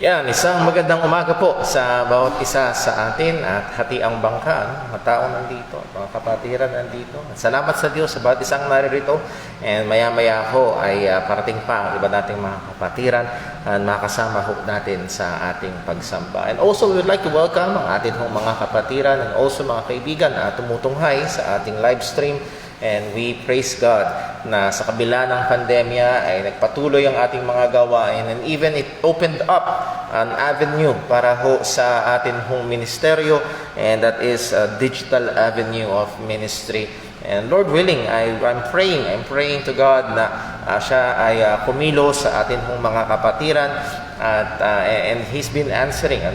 Yan, isang magandang umaga po sa bawat isa sa atin at hati ang bangka, mga tao nandito, mga kapatiran nandito. Salamat sa Diyos sa bawat isang naririto. And maya-maya ho ay parating pa ang iba nating mga kapatiran at makasama ho natin sa ating pagsamba. And also, we would like to welcome ang ating mga kapatiran and also mga kaibigan na tumutunghay sa ating live stream. And we praise God na sa kabila ng pandemya ay nagpatuloy ang ating mga gawain, and even it opened up an avenue para ho sa atin hong ministeryo, and that is a digital avenue of ministry. And Lord willing, I'm praying to God na siya ay kumilos sa atin hong mga kapatiran at and He's been answering at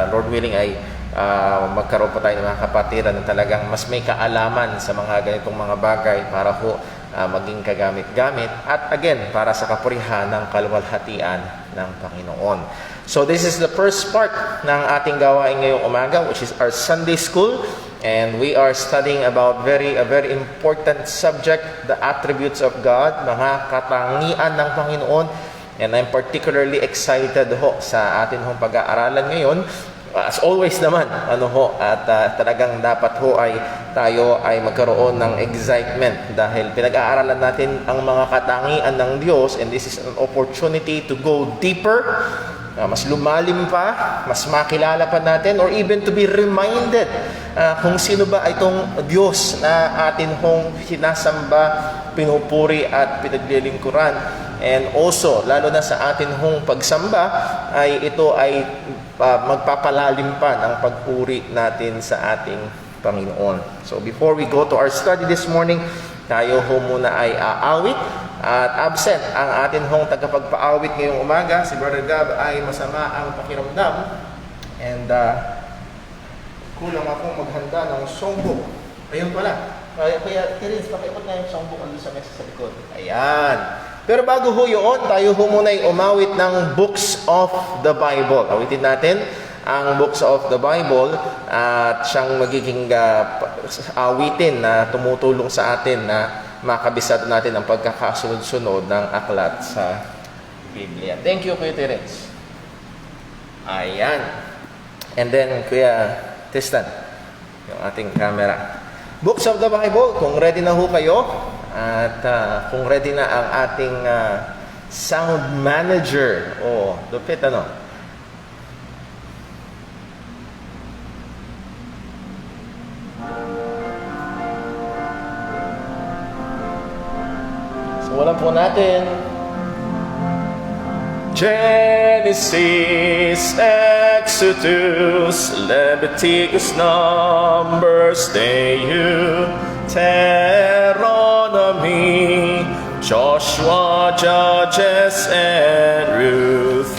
Lord willing ay magkaroon pa tayo ng mga kapatiran na talagang mas may kaalaman sa mga ganitong mga bagay para ho maging kagamit-gamit at again para sa kapurihan ng kaluwalhatian ng Panginoon. So this is the first part ng ating gawain ngayong umaga, which is our Sunday school, and we are studying about a very important subject, the attributes of God, mga katangian ng Panginoon. And I'm particularly excited ho sa atin hong pag-aaralan ngayon. As always naman, at talagang dapat ho ay tayo ay magkaroon ng excitement dahil pinag-aaralan natin ang mga katangian ng Diyos, and this is an opportunity to go deeper, mas lumalim pa, mas makilala pa natin, or even to be reminded kung sino ba itong Diyos na atin hong sinasamba, pinupuri at pinaglilingkuran. And also, lalo na sa atin hong pagsamba, ay ito ay magpapalalim pa ng pagpuri natin sa ating Panginoon. So before we go to our study this morning, tayo ho muna ay aawit. At absent ang atin hong tagapagpaawit ngayong umaga, si Brother Gab ay masama ang pakiramdam. And kulang akong maghanda ng songbook. Ayun pala. Kaya Terence, pakiabot na yung songbook sa mesa sa likod. Ayan. Pero bago ho yun, tayo ho muna ay umawit ng Books of the Bible. Awitin natin ang Books of the Bible at siyang magiging awitin na tumutulong sa atin na makabisado natin ang pagkakasunod-sunod ng aklat sa Biblia. Thank you, Kuya Terence. Ayan. And then, Kuya Tristan, yung ating camera. Books of the Bible, kung ready na ho kayo, at kung ready na ang ating sound manager, lupit So wala po natin. Genesis, Exodus, Leviticus, Numbers, Deuteronomy, Joshua, Judges, and Ruth.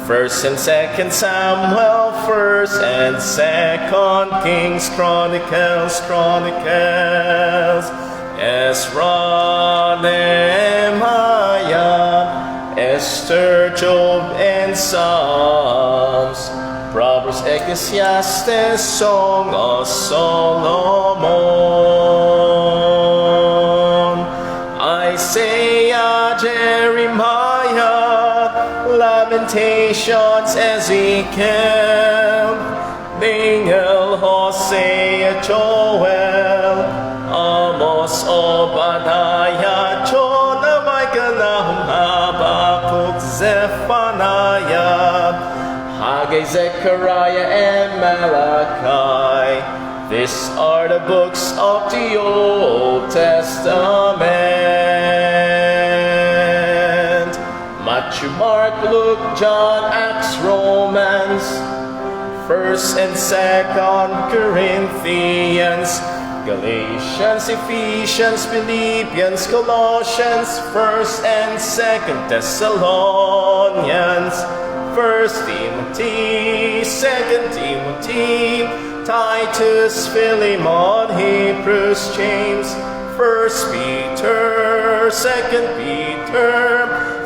1st and 2nd Samuel, 1st and 2nd Kings, Chronicles, Ezra, Nehemiah, Esther, Job, and Psalms, Proverbs, Ecclesiastes, Song of Solomon, Isaiah, Jeremiah, Lamentations, Ezekiel, Daniel, Hosea, Joel, Amos, Obadiah, Jonah, Micah, Nahum, Habakkuk, Zephaniah, Haggai, Zechariah, and Malachi. These are the books of the Old Testament. Matthew, Mark, Luke, John, Acts, Romans, 1st and 2nd Corinthians, Galatians, Ephesians, Philippians, Colossians, 1st and 2nd Thessalonians, 1st Timothy, 2nd Timothy, Titus, Philemon, Hebrews, James, 1st Peter, 2nd Peter,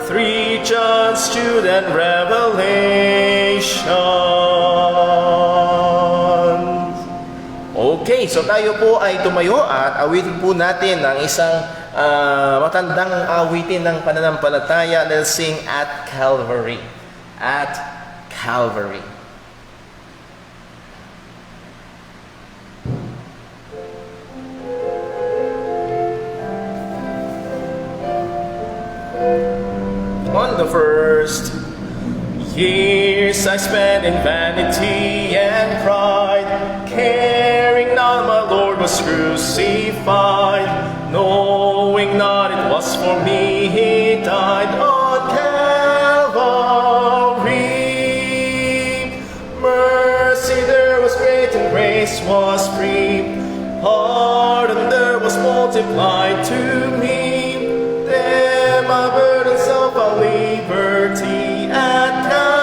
3 John, Jude, and Revelation. Okay, so tayo po ay tumayo at awitin po natin ang isang matandang awitin ng pananampalataya. Let's sing At Calvary. At Calvary. On the first years I spent in vanity and pride, caring not my Lord was crucified, knowing not it was for me He died on Calvary. Mercy there was great and grace was free, pardon there was multiplied to me. There my burdens of a liberty at Calvary.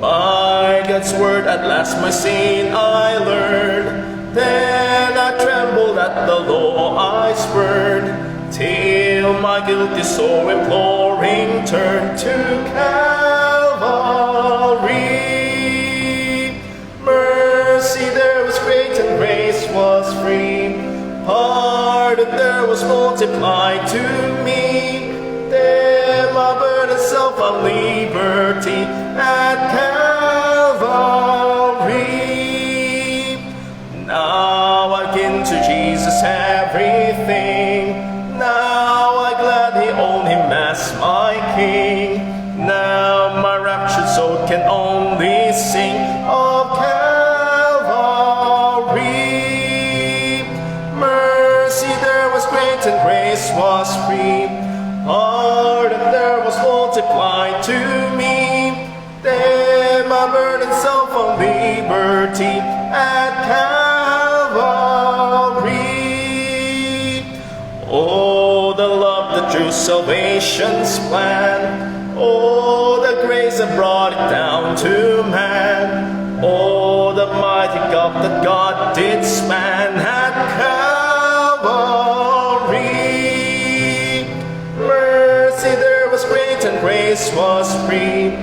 By God's word at last my sin I learned, then I trembled at the law I spurned, till my guilty soul imploring turned to Calvary. Mercy there was great and grace was free, pardon there was multiplied to me. There my burdens of a liberty at Calvary. Now I give to Jesus everything, now I gladly own Him as my King. Now my raptured soul can only sing of Calvary. Mercy there was great and grace was free, pardon there was multiplied to me. There my burdens of a liberty at Calvary. Oh, the love that drew salvation's plan, oh, the grace that brought it down to man, oh, the mighty gulf that God did span at Calvary. Mercy there was great and grace was free,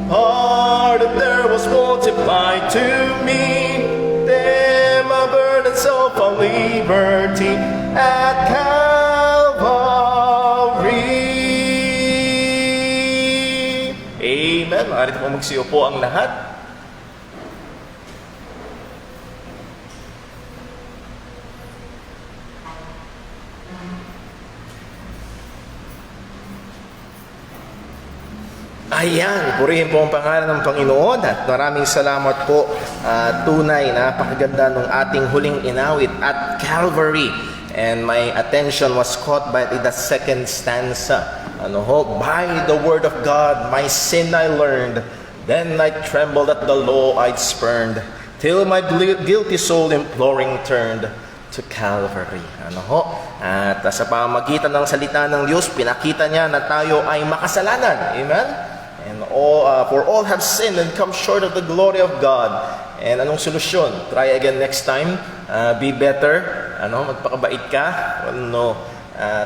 pardon there was multiplied to me. There my burdens of a liberty at Calvary. Amen. Maaari po magsiupo ang lahat. Ayan, purihin po ang pangalan ng Panginoon at maraming salamat po. Tunay, napakaganda ng ating huling inawit at Calvary. And my attention was caught by the second stanza. By the word of God, my sin I learned. Then I trembled at the law I'd spurned, till my guilty soul imploring turned to Calvary. At sa pamamagitan ng salita ng Diyos, pinakita niya na tayo ay makasalanan. Amen? And for all have sinned and come short of the glory of God. And anong solusyon? Try again next time. Be better. Magpakabait ka.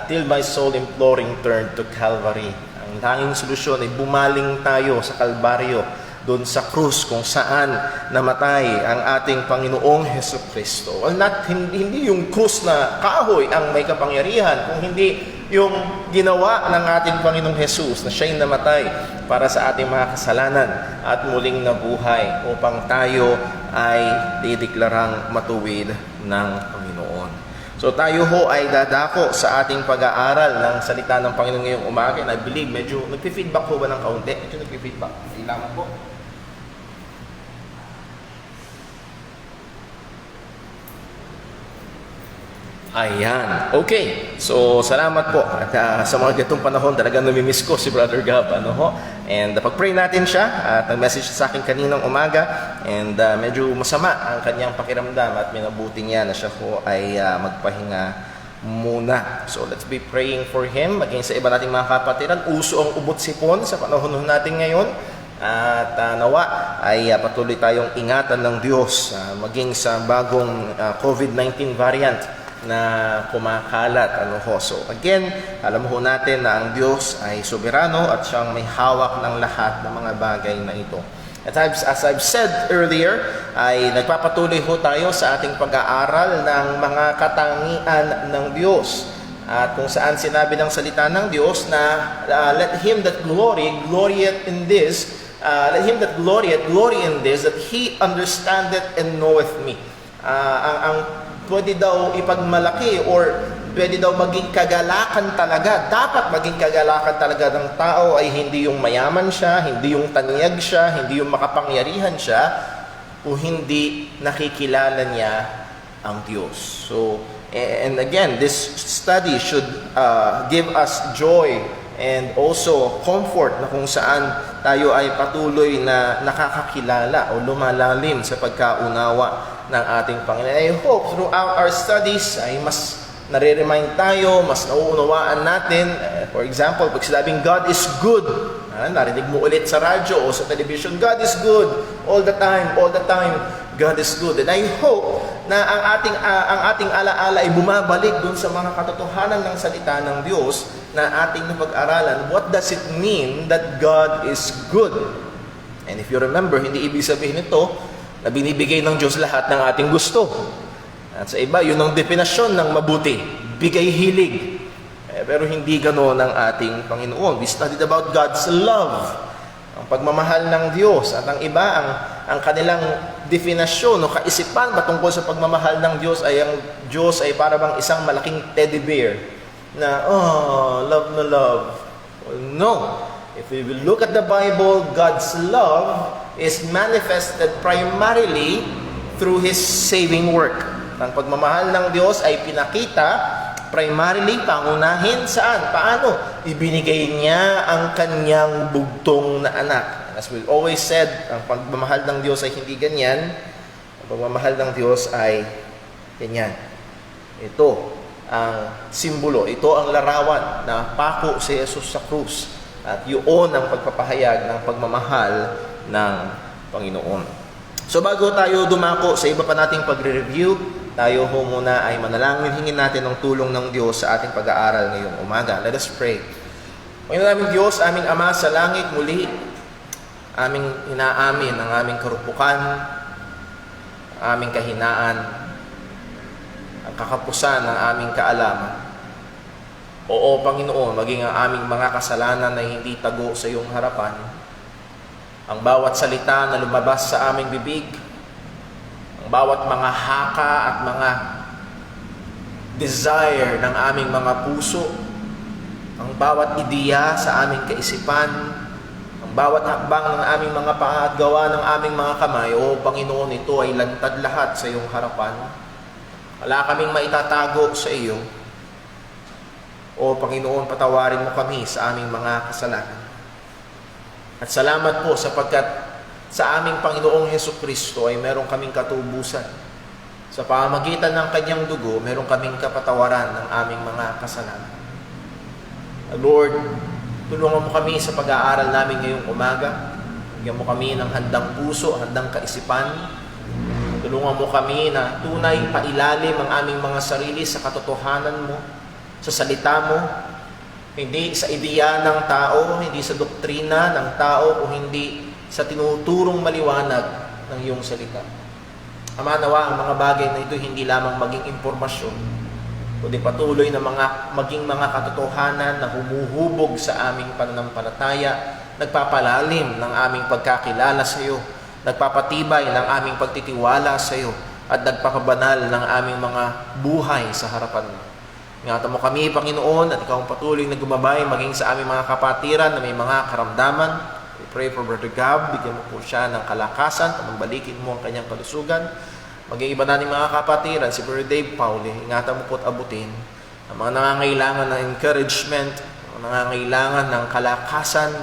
Till my soul imploring turned to Calvary. Ang tanging solusyon ay bumaling tayo sa Kalbaryo, doon sa krus kung saan namatay ang ating Panginoong Hesukristo. Hindi yung krus na kahoy ang may kapangyarihan, kung hindi yung ginawa ng ating Panginoong Jesus na siya'y namatay para sa ating mga kasalanan at muling nabuhay upang tayo ay dideklarang matuwid ng Panginoon. So tayo ho ay dadako sa ating pag-aaral ng salita ng Panginoon ngayong umaga. And I believe medyo nagpi-feedback ho ba ng kaunti? Medyo nagpi-feedback. Hindi lamang po. Ayan. Okay. So, salamat po. At sa mga ganitong panahon, talagang namimiss ko si Brother Gab. And pag-pray natin siya. At nag-message sa akin kaninang umaga. And medyo masama ang kanyang pakiramdam. At minabuti niya na siya po ay magpahinga muna. So, let's be praying for him. Maging sa iba nating mga kapatiran, uso ang ubot-sipon sa panahon natin ngayon. At nawa ay patuloy tayong ingatan ng Diyos. Maging sa bagong COVID-19 variant na kumakalat. So again, alam ho natin na ang Diyos ay soberano at siyang may hawak ng lahat ng mga bagay na ito. At as I've said earlier, ay nagpapatuloy ho tayo sa ating pag-aaral ng mga katangian ng Diyos. At kung saan sinabi ng salita ng Diyos na let him that glorieth in this, let him that glory in this, that he understandeth and knoweth me. Ang pwede daw ipagmalaki or pwede daw maging kagalakan talaga, dapat maging kagalakan talaga ng tao ay hindi yung mayaman siya, hindi yung tanyag siya, hindi yung makapangyarihan siya, o hindi nakikilala niya ang Diyos. So, and again, this study should give us joy and also comfort na kung saan tayo ay patuloy na nakakakilala o lumalalim sa pagkaunawa ng ating Panginoon. I hope throughout our studies ay mas nare-remind tayo, mas nauunawaan natin. For example, pag sinabing God is good, narinig mo ulit sa radyo o sa television, God is good all the time, God is good. And I hope na ang ating alaala ay bumabalik dun sa mga katotohanan ng salita ng Diyos na ating napag-aralan. What does it mean that God is good? And if you remember, hindi ibig sabihin nito na binibigay ng Diyos lahat ng ating gusto. At sa iba, yun ang definasyon ng mabuti. Bigay hilig. Pero hindi gano'n ang ating Panginoon. We studied about God's love. Ang pagmamahal ng Diyos. At ang iba, ang kanilang definasyon o kaisipan patungkol sa pagmamahal ng Diyos ay ang Diyos ay para bang isang malaking teddy bear na, love na love. No. If we will look at the Bible, God's love is manifested primarily through His saving work. Ang pagmamahal ng Diyos ay pinakita primarily, pangunahin saan? Paano? Ibinigay niya ang kanyang bugtong na anak. As we always said, ang pagmamahal ng Diyos ay hindi ganyan. Ang pagmamahal ng Diyos ay ganyan. Ito ang simbolo. Ito ang larawan na pako si Jesus sa krus. At yun ang pagpapahayag ng pagmamahal ng Panginoon. So bago tayo dumako sa iba pa nating pagre-review, tayo ho muna ay manalangin, hingin natin ang tulong ng Diyos sa ating pag-aaral ngayong umaga. Let us pray. Panginoon naming Diyos, aming Ama sa langit, muli, aming inaamin ang aming karupukan, aming kahinaan, ang kakapusan ng aming kaalaman. Oo, Panginoon, maging ang aming mga kasalanan na hindi tago sa iyong harapan, ang bawat salita na lumabas sa aming bibig, bawat mga haka at mga desire ng aming mga puso, ang bawat ideya sa aming kaisipan, ang bawat hakbang ng aming mga paa at gawa ng aming mga kamay, o Panginoon, ito ay lantad lahat sa iyong harapan. Wala kaming maitatago sa iyo. O Panginoon, patawarin mo kami sa aming mga kasalanan. At salamat po sapagkat sa aming Panginoong Hesukristo ay meron kaming katubusan. Sa pamamagitan ng kanyang dugo, meron kaming kapatawaran ng aming mga kasalanan. Lord, tulungan mo kami sa pag-aaral namin ngayong umaga. Bigyan mo kami ng handang puso, handang kaisipan. Tulungan mo kami na tunay pailalim ang aming mga sarili sa katotohanan mo, sa salita mo, hindi sa ideya ng tao, hindi sa doktrina ng tao, o hindi sa tinuturong maliwanag ng iyong salita. Ama, nawa ang mga bagay na ito hindi lamang maging impormasyon, kundi patuloy na maging mga katotohanan na humuhubog sa aming pananampalataya, nagpapalalim ng aming pagkakilala sa iyo, nagpapatibay ng aming pagtitiwala sa iyo, at nagpapabanal ng aming mga buhay sa harapan mo. Ingatan mo kami, Panginoon, at ikaw ang patuloy na gumabay maging sa aming mga kapatiran na may mga karamdaman. We pray for Brother Gab, bigyan mo po siya ng kalakasan, pagbalikin mo ang kanyang kalusugan. Maging iba natin mga kapatiran, si Brother Dave Pauli, ingatan mo po at abutin ang mga nangangailangan ng encouragement, ang nangangailangan ng kalakasan,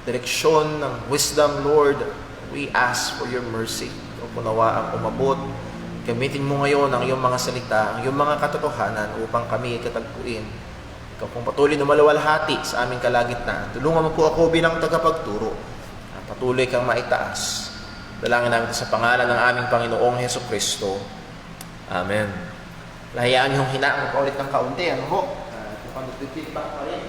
direksyon, ng wisdom, Lord. We ask for your mercy. Ikaw po nawa ang umabot. Gamitin mo ngayon ang iyong mga salita, ang iyong mga katotohanan upang kami katagpuin. Ikaw pong patuloy na maluwalhati sa aming kalagitnaan. Tulungan mo po ako bilang tagapagturo at patuloy kang maitaas. Dalangin namin sa pangalan ng aming Panginoong Hesukristo. Amen. Lahayaan yung hinaan ko ulit ng kaunti. Ano ho? Kung mag-feedback pa rin.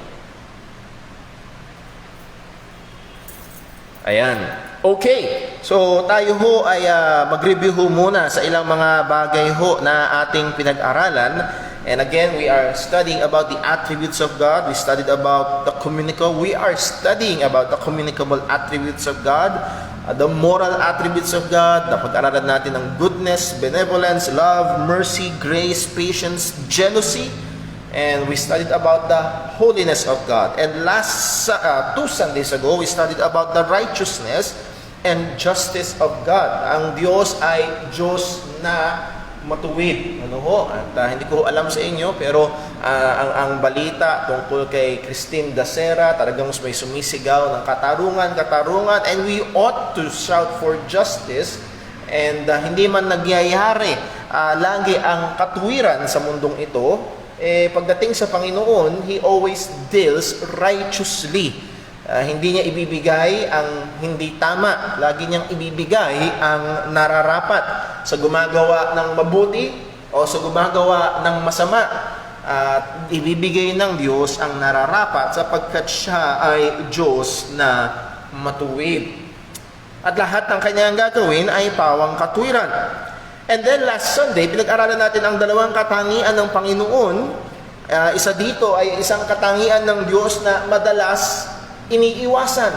Ayan. Okay. So tayo ho ay mag-review ho muna sa ilang mga bagay ho na ating pinag-aralan. And again, we are studying about the attributes of God. We studied about the communicable. We are studying about the communicable attributes of God, the moral attributes of God. Napag-aralan natin ang goodness, benevolence, love, mercy, grace, patience, jealousy. And we studied about the holiness of God. And last 2 Sundays ago, we studied about the righteousness and justice of God. Ang Diyos ay Diyos na matuwid. At hindi ko alam sa inyo, pero ang balita tungkol kay Christine Dacera, talagang may sumisigaw ng katarungan, and we ought to shout for justice. And hindi man nagyayari lagi ang katuwiran sa mundong ito, pagdating sa Panginoon, He always deals righteously. Hindi niya ibibigay ang hindi tama. Lagi niyang ibibigay ang nararapat sa gumagawa ng mabuti o sa gumagawa ng masama. At ibibigay ng Diyos ang nararapat sapagkat Siya ay Diyos na matuwid. At lahat ng kanyang gagawin ay pawang katuwiran. And then last Sunday, pinag-aralan natin ang dalawang katangian ng Panginoon. Isa dito ay isang katangian ng Diyos na madalas iniiwasan.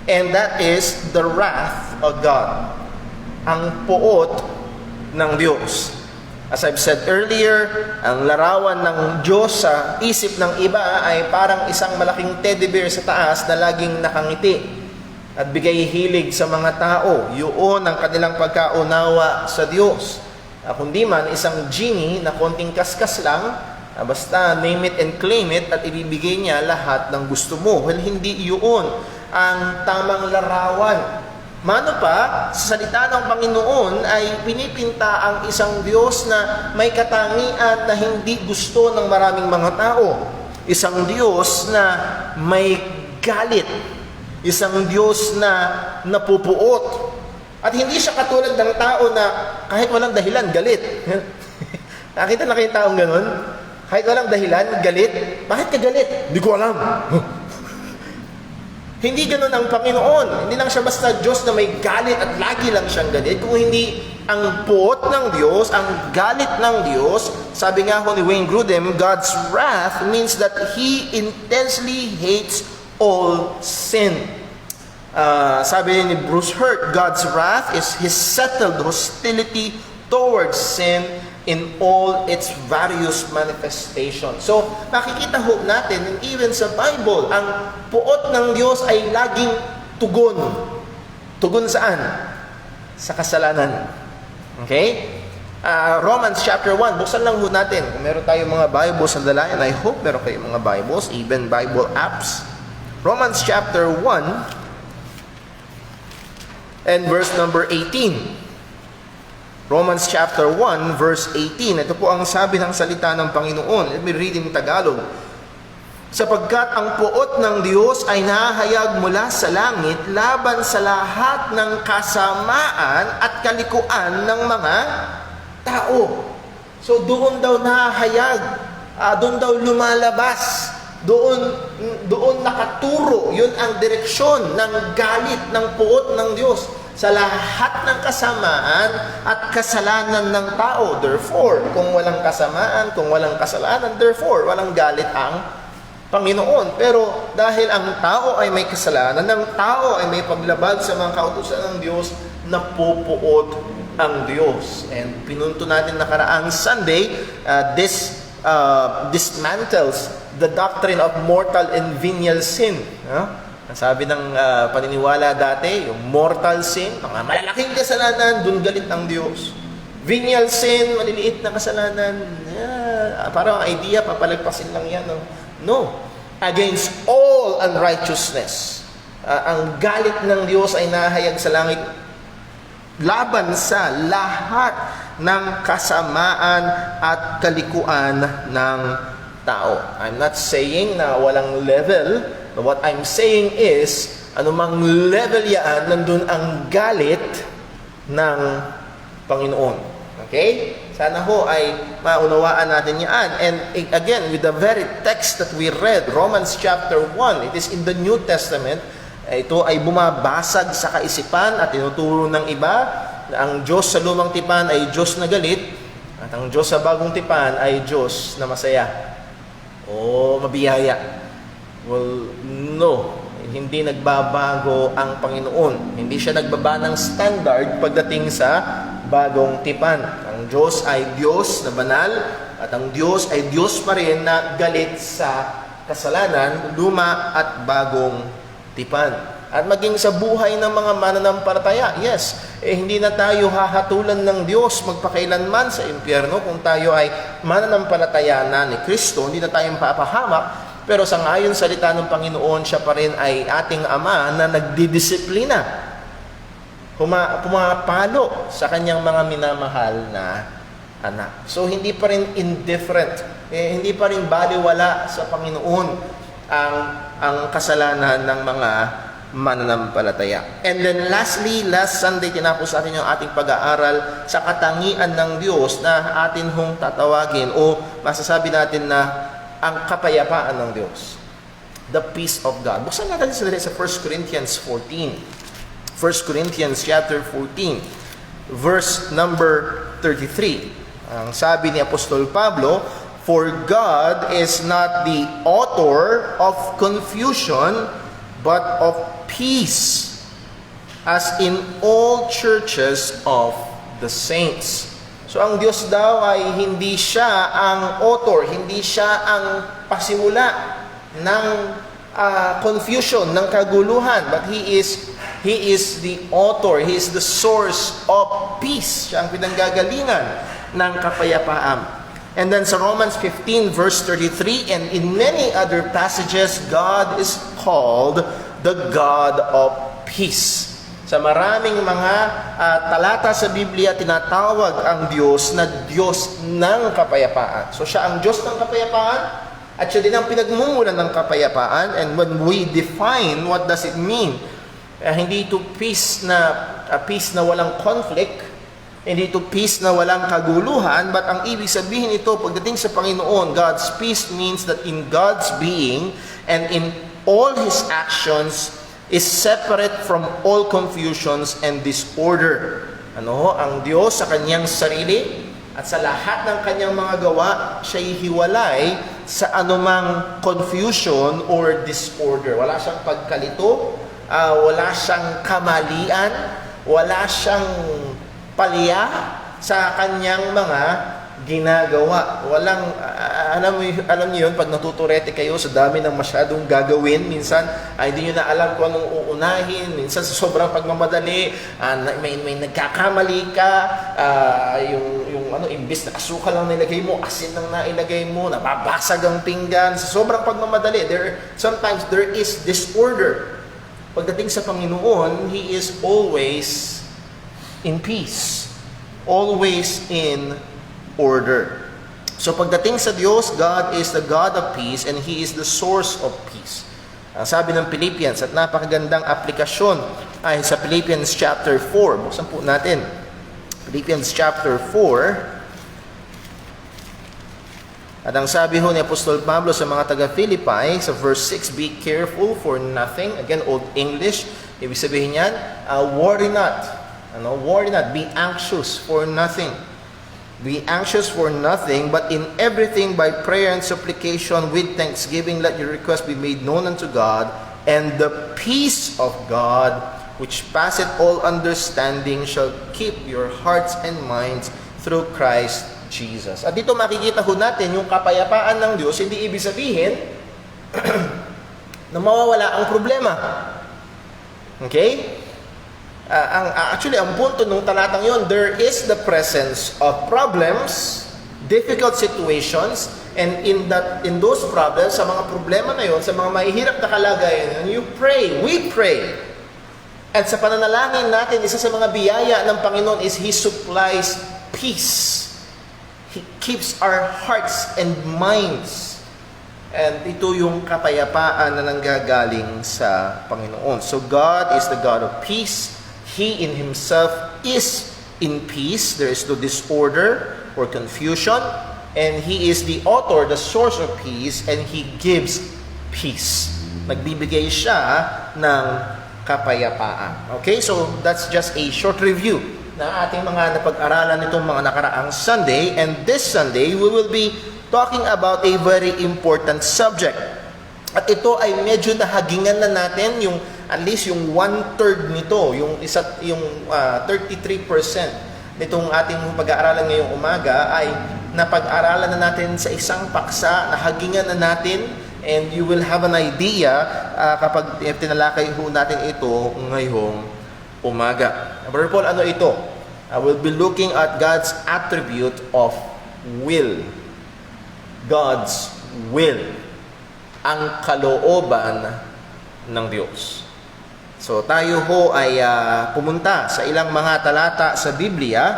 And that is the wrath of God. Ang puot ng Diyos. As I've said earlier, ang larawan ng Diyos sa isip ng iba ay parang isang malaking teddy bear sa taas na laging nakangiti at bigay hilig sa mga tao. Yun ang kanilang pagkaunawa sa Diyos. Kundi man, isang genie na konting kaskas lang, basta name it and claim it, at ibibigay niya lahat ng gusto mo. Well, hindi yun ang tamang larawan. Mano pa, sa salita ng Panginoon ay pinipinta ang isang Diyos na may katangian na hindi gusto ng maraming mga tao. Isang Diyos na may galit. Isang Diyos na napupuot. At hindi siya katulad ng tao na kahit walang dahilan, galit. Nakita na kayong taong ganun? Kahit walang dahilan, galit. Bakit ka galit? Hindi ko alam. Hindi ganun ang Panginoon. Hindi lang siya basta Diyos na may galit at lagi lang siyang galit. Kung hindi ang puot ng Diyos, ang galit ng Diyos, sabi nga ho ni Wayne Grudem, God's wrath means that He intensely hates all sin. Sabi ni Bruce Hurt, God's wrath is His settled hostility towards sin in all its various manifestations. So, makikita ho natin, and even sa Bible, ang puot ng Diyos ay laging tugon. Tugon saan? Sa kasalanan. Okay? Romans chapter 1, buksan lang ho natin. Kung meron tayong mga Bibles sa dalayan, I hope meron kayong mga Bibles, even Bible apps. Romans chapter 1 and verse number 18. Romans chapter 1 verse 18. Ito po ang sabi ng salita ng Panginoon. Let me read in Tagalog. Sapagkat ang puot ng Diyos ay nahayag mula sa langit laban sa lahat ng kasamaan at kalikuan ng mga tao. So doon daw nahayag, doon daw lumalabas, doon nakaturo, yun ang direksyon ng galit ng puot ng Diyos sa lahat ng kasamaan at kasalanan ng tao. Therefore, kung walang kasamaan, kung walang kasalanan, therefore, walang galit ang Panginoon. Pero dahil ang tao ay may kasalanan, ang tao ay may paglabag sa mga kautusan ng Diyos, napupuot ang Diyos. And pinunto natin nakaraang Sunday, this dismantles the doctrine of mortal and venial sin. Ang sabi ng paniniwala dati, yung mortal sin, mga malalaking kasalanan, dun galit ang Diyos. Venial sin, maliliit na kasalanan, parang idea, papalagpasin lang yan. No. Against all unrighteousness. Ang galit ng Diyos ay nahayag sa langit laban sa lahat ng kasamaan at kalikuan ng tao. I'm not saying na walang level. What I'm saying is, anumang level yan, nandun ang galit ng Panginoon. Okay? Sana ho ay maunawaan natin yan. And again, with the very text that we read, Romans chapter 1, it is in the New Testament, ito ay bumabasag sa kaisipan at tinuturo ng iba na ang Diyos sa lumang tipan ay Diyos na galit. At ang Diyos sa bagong tipan ay Diyos na masaya o mabiyaya. Well, no. Hindi nagbabago ang Panginoon. Hindi siya nagbaba ng standard pagdating sa bagong tipan. Ang Diyos ay Diyos na banal at ang Diyos ay Diyos pa rin na galit sa kasalanan, luma at bagong tipan. At maging sa buhay ng mga mananampalataya, yes, hindi na tayo hahatulan ng Diyos magpakailanman sa impyerno kung tayo ay mananampalataya na ni Kristo, hindi na tayo papahamak. Pero sa ngayon salita ng Panginoon, siya pa rin ay ating Ama na nagdidisiplina, pumapalo sa kanyang mga minamahal na anak. So hindi pa rin indifferent, hindi pa rin baliwala sa Panginoon ang kasalanan ng mga mananampalataya. And then lastly, last Sunday, tinapos natin yung ating pag-aaral sa katangian ng Diyos na atin hong tatawagin o masasabi natin na ang kapayapaan ng Diyos. The peace of God. Buksan natin sa 1 Corinthians 14. 1 Corinthians chapter 14, verse number 33. Ang sabi ni Apostol Pablo, "For God is not the author of confusion, but of peace, as in all churches of the saints." So ang Diyos daw ay hindi siya ang author, hindi siya ang pasimula ng confusion, ng kaguluhan, but He is the author, He is the source of peace. Siya ang pinanggagalingan ng kapayapaan. And then sa Romans 15 verse 33 and in many other passages, God is called the God of peace. Sa maraming mga talata sa Biblia, tinatawag ang Diyos na Diyos ng kapayapaan. So siya ang Diyos ng kapayapaan at siya din ang pinagmumulan ng kapayapaan. And when we define what does it mean, hindi ito peace na walang conflict, hindi ito peace na walang kaguluhan, but ang ibig sabihin ito pagdating sa Panginoon, God's peace means that in God's being and in all His actions is separate from all confusions and disorder. Ang Diyos sa kanyang sarili at sa lahat ng kanyang mga gawa, siya'y hiwalay sa anumang confusion or disorder. Wala siyang pagkalito, wala siyang kamalian, wala siyang palya sa kanyang mga ginagawa. Walang, alam niyo yun, pag natuturete kayo sa dami ng masyadong gagawin, minsan hindi niyo na alam kung anong uunahin, minsan sa sobrang pagmamadali, may nagkakamali ka, imbis na asukal lang nilagay mo, asin lang nailagay mo, nababasag ang pinggan, sa sobrang pagmamadali, sometimes there is disorder. Pagdating sa Panginoon, He is always in peace, always in order. So pagdating sa Diyos, God is the God of peace and He is the source of peace. Ang sabi ng Philippians, at napakagandang aplikasyon ay sa Philippians chapter 4. Buksan po natin. Philippians chapter 4. At ang sabi ho ni Apostol Pablo sa mga taga-Philippi, sa verse 6, "Be careful for nothing." Again, Old English. Ibig sabihin yan, worry not. Worry not. Be anxious for nothing. Be anxious for nothing, but in everything by prayer and supplication with thanksgiving let your requests be made known unto God, and the peace of God, which passeth all understanding, shall keep your hearts and minds through Christ Jesus. At dito makikita ho natin yung kapayapaan ng Diyos, hindi ibig sabihin na mawawala ang problema. Okay? Actually, ang punto ng talatang yon, there is the presence of problems, difficult situations, and in those problems, sa mga problema na yon, sa mga mahihirap na kalagayan, you pray, we pray. At sa pananalangin natin, isa sa mga biyaya ng Panginoon is He supplies peace. He keeps our hearts and minds. And ito yung kapayapaan na nanggagaling sa Panginoon. So God is the God of peace. He in Himself is in peace. There is no disorder or confusion. And He is the author, the source of peace, and He gives peace. Nagbibigay siya ng kapayapaan. Okay, so that's just a short review na ating mga napag-aralan nitong mga nakaraang Sunday. And this Sunday, we will be talking about a very important subject. At ito ay medyo nahagingan na natin yung at least yung 1/3 nito, yung 33% nitong ating pag-aaralan ngayong umaga ay napag-aralan na natin sa isang paksa, nahagingan na natin, and you will have an idea kapag tinalakay ho natin ito ngayong umaga. Brother Paul, ano ito? I will be looking at God's attribute of will. God's will. Ang kalooban ng Diyos. So tayo ho ay pumunta sa ilang mga talata sa Biblia.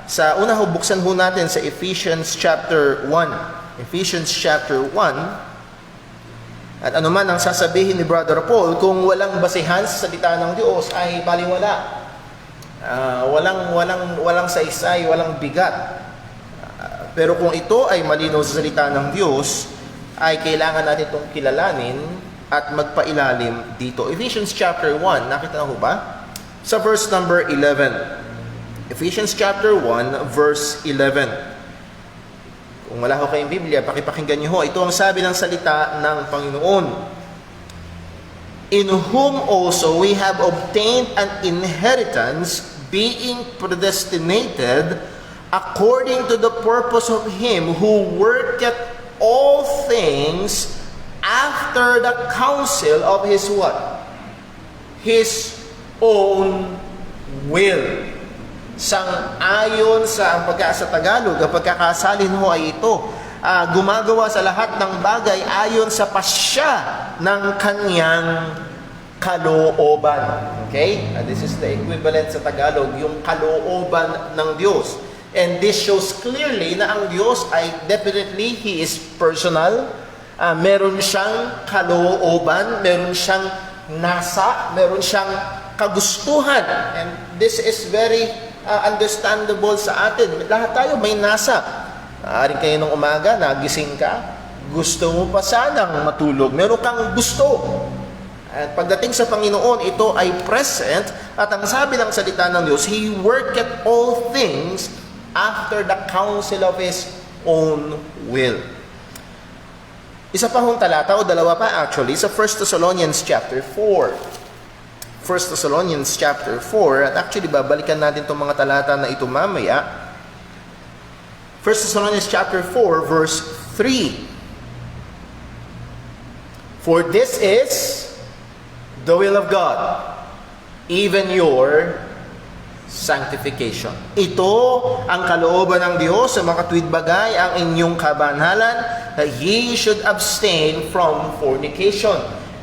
Sa una ho, buksan ho natin sa Ephesians chapter 1. Ephesians chapter 1. At ano man ang sasabihin ni Brother Paul, kung walang basihan sa salita ng Diyos ay baliwala. Walang saysay, walang bigat. Pero kung ito ay malinaw sa salita ng Diyos, ay kailangan natin itong kilalanin at magpailalim dito. Ephesians chapter 1, nakita na ho ba? Sa verse number 11. Ephesians chapter 1, verse 11. Kung wala ho kayong Biblia, pakipakinggan niyo ho. Ito ang sabi ng salita ng Panginoon. In whom also we have obtained an inheritance, being predestinated according to the purpose of Him who worketh all things after the counsel of His what? His own will. Sang-ayon sa Tagalog, ang pagkakasalin ho ay ito, gumagawa sa lahat ng bagay ayon sa pasya ng kanyang kalooban. Okay? This is the equivalent sa Tagalog, yung kalooban ng Diyos. And this shows clearly na ang Diyos ay definitely, He is personal. Meron siyang kalooban, meron siyang nasa, meron siyang kagustuhan. And this is very understandable sa atin. Lahat tayo may nasa. Aaring kayo ng umaga, nagising ka, gusto mo pa sanang matulog. Meron kang gusto. At pagdating sa Panginoon, ito ay present. At ang sabi ng salita ng Diyos, He worketh all things after the counsel of His own will. Isa pa hong talata, o dalawa pa actually, sa 1 Thessalonians chapter 4. 1 Thessalonians chapter 4, at actually babalikan natin itong mga talata na ito mamaya. 1 Thessalonians chapter 4, verse 3. For this is the will of God, even your sanctification. Ito ang kalooban ng Diyos sa mga tuwid bagay, ang inyong kabanhalan, that ye should abstain from fornication.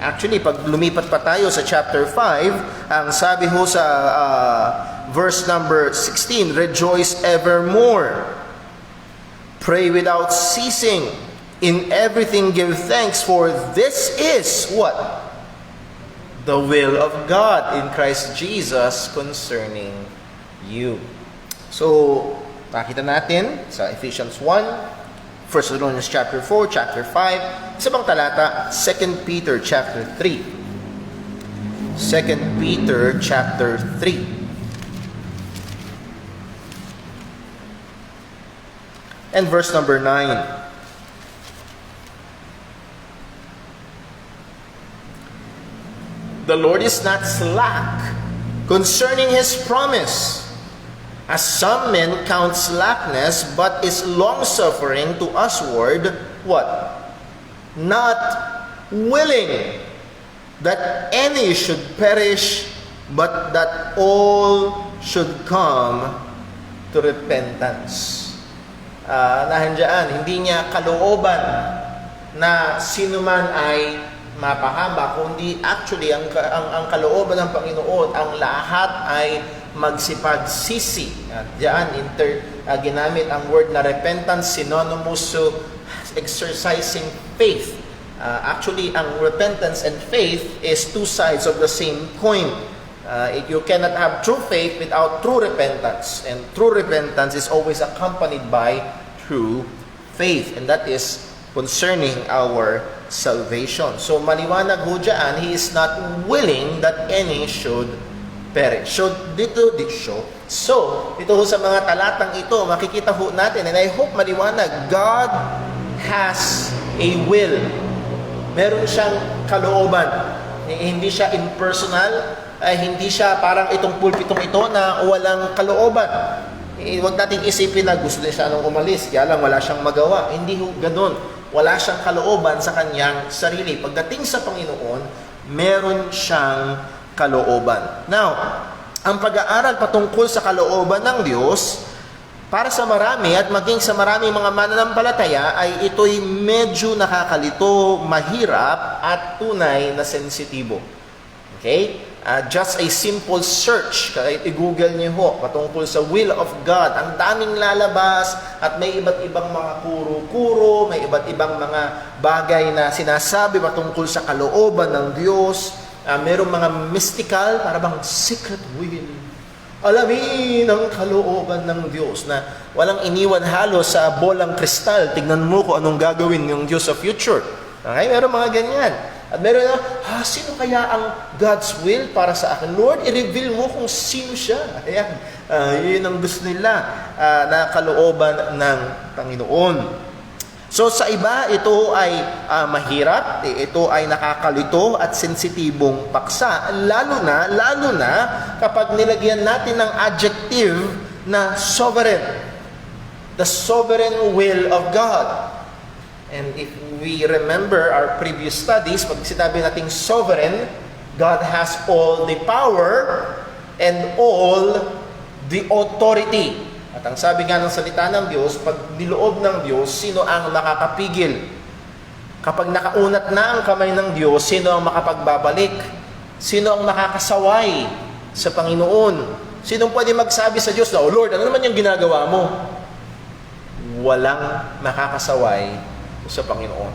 Actually, pag lumipat pa tayo sa chapter 5, ang sabi ho sa verse number 16, rejoice evermore, pray without ceasing, in everything give thanks, for this is what? The will of God in Christ Jesus concerning you. So, nakita natin sa Ephesians 1, 1 Thessalonians chapter 4, chapter 5, isa bang talata, 2 Peter chapter 3. 2 Peter chapter 3. And verse number 9. The Lord is not slack concerning His promise, as some men count slackness, but is long-suffering to usward, what? Not willing that any should perish, but that all should come to repentance. Nahandyan, hindi niya kalooban na sinuman ay mapahama, kundi actually ang kalooban ng Panginoon, ang lahat ay magsipagsisi. At diyan, ginamit ang word na repentance, synonymous to exercising faith. Actually, ang repentance and faith is two sides of the same coin. You cannot have true faith without true repentance. And true repentance is always accompanied by true faith. And that is concerning our salvation. So maliwanag ho dyan, He is not willing that any should perish. So, dito, sa mga talatang ito, makikita ho natin, and I hope maliwanag, God has a will. Meron siyang kalooban. Hindi siya impersonal, hindi siya parang itong pulpitong ito na walang kalooban. Huwag natin isipin na gusto din siya nung umalis, kaya lang wala siyang magawa. Hindi ho ganun. Wala siyang kalooban sa kanyang sarili. Pagdating sa Panginoon, meron siyang kalooban. Now, ang pag-aaral patungkol sa kalooban ng Diyos, para sa marami at maging sa maraming mga mananampalataya, ay ito'y medyo nakakalito, mahirap, at tunay na sensitibo. Okay? Just a simple search, kahit i-google niyo ho, patungkol sa will of God, ang daming lalabas at may iba't ibang mga kuro-kuro, may iba't ibang mga bagay na sinasabi patungkol sa kalooban ng Diyos. Merong mga mystical, para bang secret will. Alamin ang kalooban ng Diyos na walang iniwan halos sa bolang kristal. Tignan mo kung anong gagawin ng Diyos sa future. Okay? Meron mga ganyan. At meron na, sino kaya ang God's will para sa akin? Lord, i-reveal mo kung sino siya. Ayan. Yun ang gusto nila na kalooban ng Panginoon. So sa iba, ito ay mahirap, ito ay nakakalito at sensitibong paksa. Lalo na kapag nilagyan natin ng adjective na sovereign. The sovereign will of God. And if we remember our previous studies, pag sinabi nating sovereign, God has all the power and all the authority. At ang sabi nga ng salita ng Diyos, pag niloob ng Diyos, sino ang makakapigil? Kapag nakaunat na ang kamay ng Diyos, sino ang makapagbabalik? Sino ang makakasaway sa Panginoon? Sino pwede magsabi sa Diyos na, "Oh Lord, ano naman yung ginagawa mo?" Walang makakasaway sa Panginoon,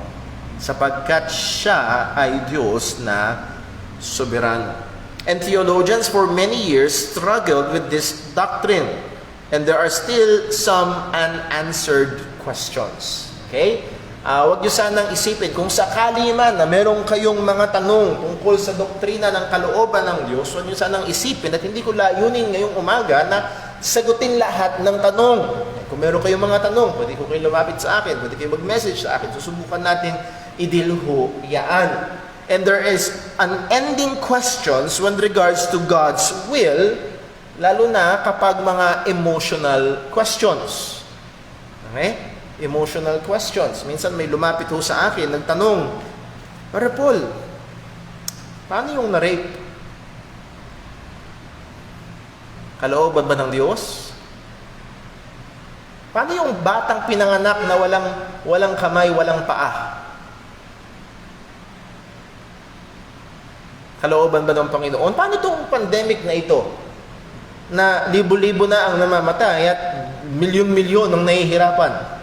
sapagkat siya ay Diyos na soberano. And theologians for many years struggled with this doctrine, and there are still some unanswered questions. Okay? Huwag niyo sanang isipin, kung sakali man na meron kayong mga tanong tungkol sa doktrina ng kalooban ng Diyos, huwag niyo sanang isipin at hindi ko layunin ngayong umaga na sagutin lahat ng tanong. Kung meron kayong mga tanong, pwede ko kayo lumapit sa akin, pwede kayo mag-message sa akin, susubukan natin idilho yaan. And there is unending questions when regards to God's will, lalo na kapag mga emotional questions. Okay? Emotional questions. Minsan may lumapit ho sa akin, nagtanong, "Pare Paul, paano yung na-rape? Kalooban ba ng Diyos? Paano yung batang pinanganak na walang kamay, walang paa? Kalooban ba ng Panginoon? Paano itong pandemic na ito? Na libo-libo na ang namamatay at milyon-milyon ang nahihirapan.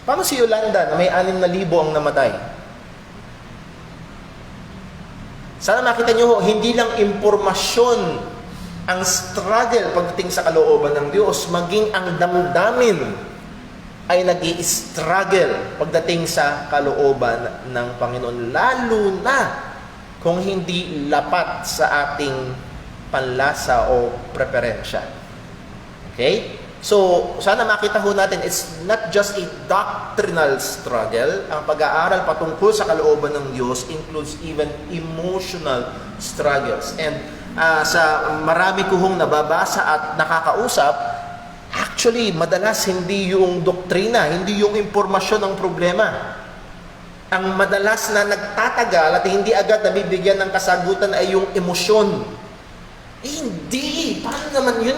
Paano si Yolanda na may 6,000 ang namatay? Sana makita nyo, hindi lang impormasyon ang struggle pagdating sa kalooban ng Diyos, maging ang damdamin ay nag-i-struggle pagdating sa kalooban ng Panginoon, lalo na kung hindi lapat sa ating panlasa o preferensya. Okay? So, sana makita ho natin, it's not just a doctrinal struggle. Ang pag-aaral patungkol sa kalooban ng Diyos includes even emotional struggles. And sa marami ko hong nababasa at nakakausap, actually, madalas hindi yung doktrina, hindi yung impormasyon ang problema. Ang madalas na nagtatagal at hindi agad nabibigyan ng kasagutan ay yung emosyon. Hindi! Paano naman yun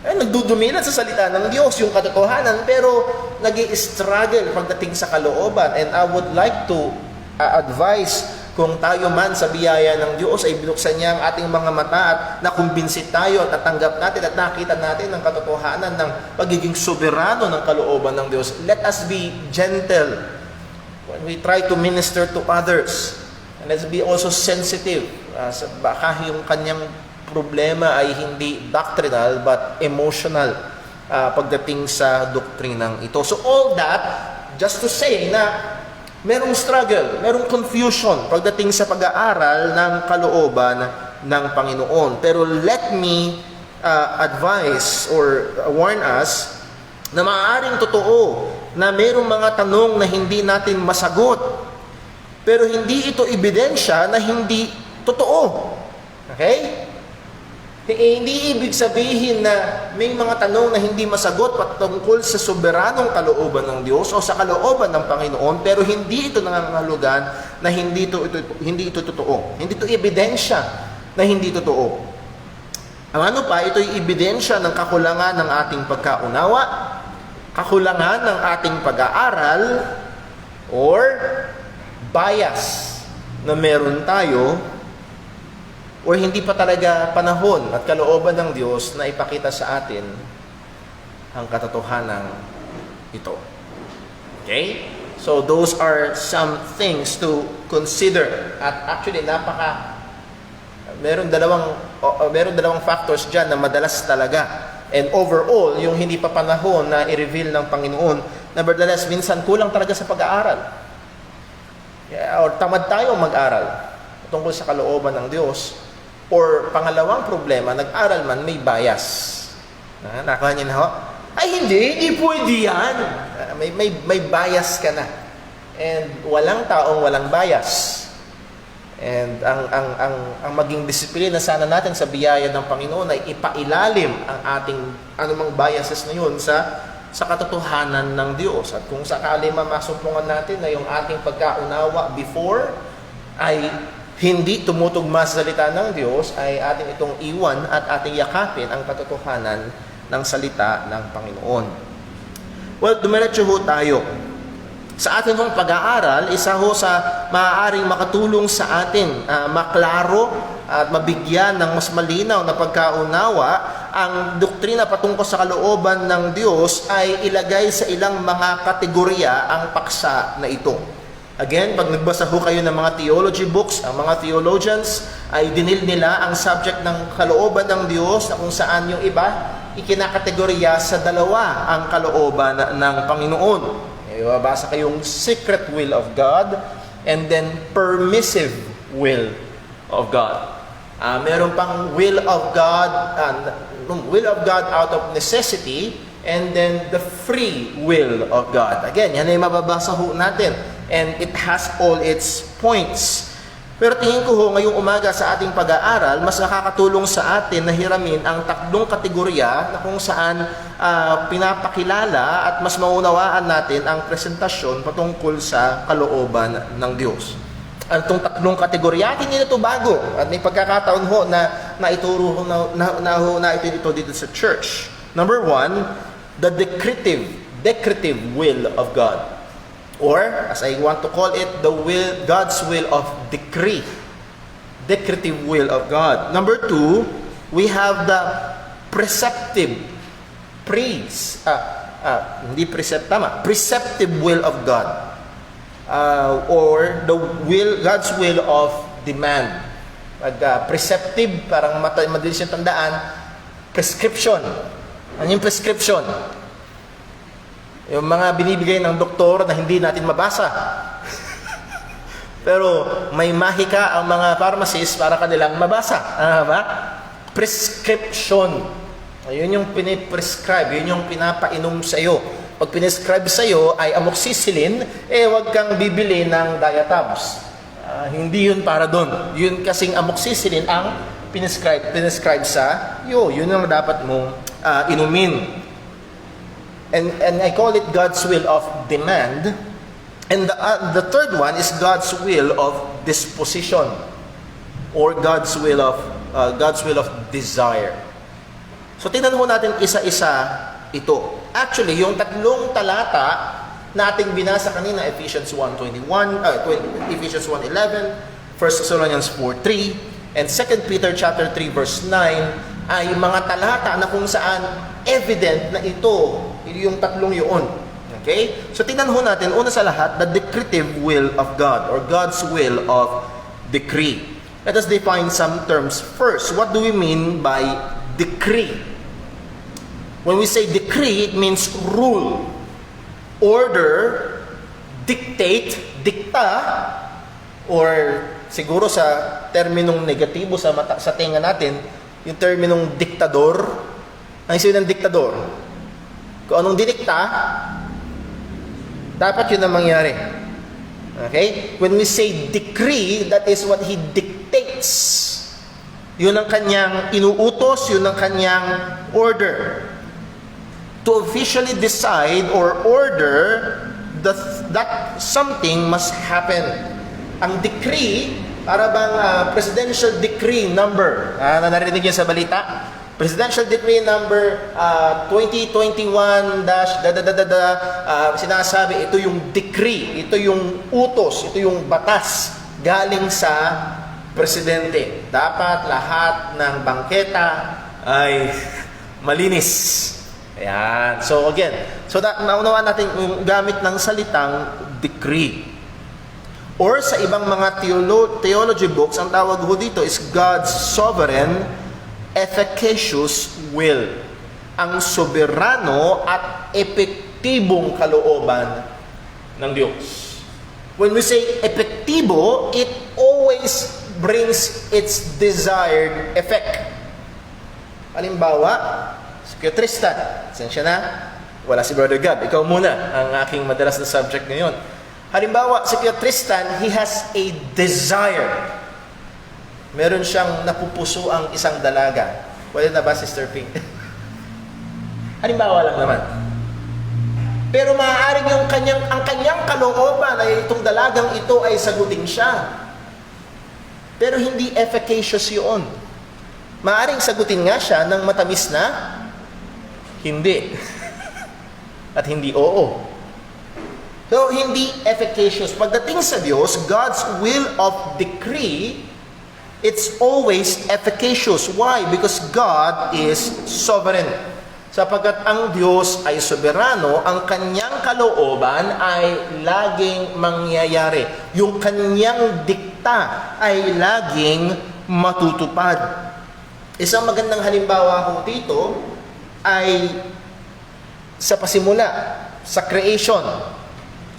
nagdudumilan sa salita ng Diyos yung katotohanan, pero nag-i-struggle pagdating sa kalooban. And I would like to advise, kung tayo man sa biyaya ng Diyos ay binuksan niya ang ating mga mata at nakumbinsi tayo at natanggap natin at nakita natin ang katotohanan ng pagiging soberano ng kalooban ng Diyos. Let us be gentle when we try to minister to others. And let's be also sensitive. Baka yung kanyang problema ay hindi doctrinal but emotional pagdating sa doktrinang ito. So all that, just to say na merong struggle, merong confusion pagdating sa pag-aaral ng kalooban ng Panginoon. Pero let me advise or warn us na maaaring totoo na mayroong mga tanong na hindi natin masagot. Pero hindi ito ebidensya na hindi totoo. Okay? Hindi ibig sabihin na may mga tanong na hindi masagot patungkol sa soberanong kalooban ng Diyos o sa kalooban ng Panginoon, pero hindi ito nangangahulugan na hindi ito totoo. Hindi ito ebidensya na hindi totoo. Ang ano pa, ito ay ebidensya ng kakulangan ng ating pagkaunawa, kakulangan ng ating pag-aaral, or bias na meron tayo, or hindi pa talaga panahon at kalooban ng Diyos na ipakita sa atin ang katotohanan ito. Okay? So those are some things to consider. At actually, meron dalawang factors dyan na madalas talaga. And overall, yung hindi pa panahon na i-reveal ng Panginoon, nevertheless, minsan kulang talaga sa pag-aaral. Or tamad tayo mag-aral tungkol sa kalooban ng Diyos. Or pangalawang problema, nag-aral man, may bias. Nakuha niyo na ho? Ay hindi pwede yan. May bias ka na. And walang taong walang bias. And ang maging disiplina sana natin sa biyaya ng Panginoon ay ipailalim ang ating anumang biases na yun sa katotohanan ng Diyos. At kung sakali mamasumpungan natin na yung ating pagkaunawa before ay hindi tumutugma sa salita ng Diyos, ay ating itong iwan at ating yakapin ang katotohanan ng salita ng Panginoon. Well, dumiretso ho tayo. Sa ating hong pag-aaral, isa ho sa maaaring makatulong sa atin maklaro at mabigyan ng mas malinaw na pagkaunawa ang doktrina patungkol sa kalooban ng Diyos ay ilagay sa ilang mga kategorya ang paksa na ito. Again, pag nagbasa ho kayo ng mga theology books, ang mga theologians ay dinil nila ang subject ng kalooban ng Diyos na kung saan yung iba ikinakategorya sa dalawa ang kalooban ng Panginoon. Ibabasa kayong secret will of God and then permissive will of God. Meron pang will of God out of necessity, and then the free will of God. Again, yan ay mababasa ho natin. And it has all its points. Pero tingin ko ho, ngayong umaga sa ating pag-aaral, mas nakakatulong sa atin na hiramin ang tatlong kategorya na kung saan pinapakilala at mas maunawaan natin ang presentasyon patungkol sa kalooban ng Diyos. Ang itong tatlong kategorya, hindi na ito bago. At may pagkakataon ho na naituro ho na ito dito sa church. Number one, the decretive will of God. Or, as I want to call it, God's will of decree. Decretive will of God. Number two, we have the preceptive will of God. Or God's will of demand. Preceptive, parang madalis yung tandaan, prescription. Ano yung prescription? Yung mga binibigay ng doktor na hindi natin mabasa. Pero may mahika ang mga pharmacists para kanilang mabasa. Prescription. Yun yung piniprescribe, yun yung pinapainom sa iyo. Pag pinescribe sa iyo ay amoxicillin, wag kang bibili ng Diatabs. Hindi yun para doon. Yun kasing amoxicillin ang pinescribe sa iyo. Yun ang dapat mong inumin. And I call it God's will of demand. And the third one is God's will of disposition, or God's will of desire. So tingnan mo natin isa-isa ito. Actually, yung tatlong talata na ating binasa kanina, Ephesians 1:21, Ephesians 1:11, 1 Thessalonians 4:3, and 2 Peter chapter 3 verse 9 ay mga talata na kung saan evident na ito, yung tatlong yun. Okay? So tingnan ho natin, una sa lahat, the decretive will of God, or God's will of decree. Let us define some terms first. What do we mean by decree? When we say decree, it means rule, order, dictate, dicta, or siguro sa terminong negatibo sa tenga natin, yung terminong diktador. Ang isip ng diktador, kung anong didikta, dapat yun ang mangyari. Okay? When we say decree, that is what he dictates. Yun ang kanyang inuutos, yun ang kanyang order. To officially decide or order that something must happen. Ang decree, para bang presidential decree number, na narinig niyo sa balita? Presidential decree number 2021 sinasabi, ito yung decree, ito yung utos, ito yung batas galing sa presidente. Dapat lahat ng bangketa ay malinis. Ayan. So again, naunawaan natin yung gamit ng salitang decree. Or sa ibang mga theology books, ang tawag ho dito is God's sovereign, efficacious will. Ang soberano at epektibong kalooban ng Diyos. When we say epektibo, it always brings its desired effect. Halimbawa, si Kuya Tristan, sensya na, wala si Brother Gab, ikaw muna ang aking madalas na subject ngayon. Halimbawa, si Kuya Tristan, he has a desire. Meron siyang napupuso ang isang dalaga. Wala na ba, Sister Pink? Halimbawa lang naman. Pero maaaring ang kanyang kalooban ay itong dalagang ito ay sagutin siya. Pero hindi efficacious yun. Maaaring sagutin nga siya ng matamis na hindi. At hindi oo. So, hindi efficacious. Pagdating sa Diyos, God's will of decree, it's always efficacious. Why? Because God is sovereign. Sapagkat ang Diyos ay soberano, ang kanyang kalooban ay laging mangyayari. Yung kanyang dikta ay laging matutupad. Isang magandang halimbawa ko dito ay sa pasimula, sa creation.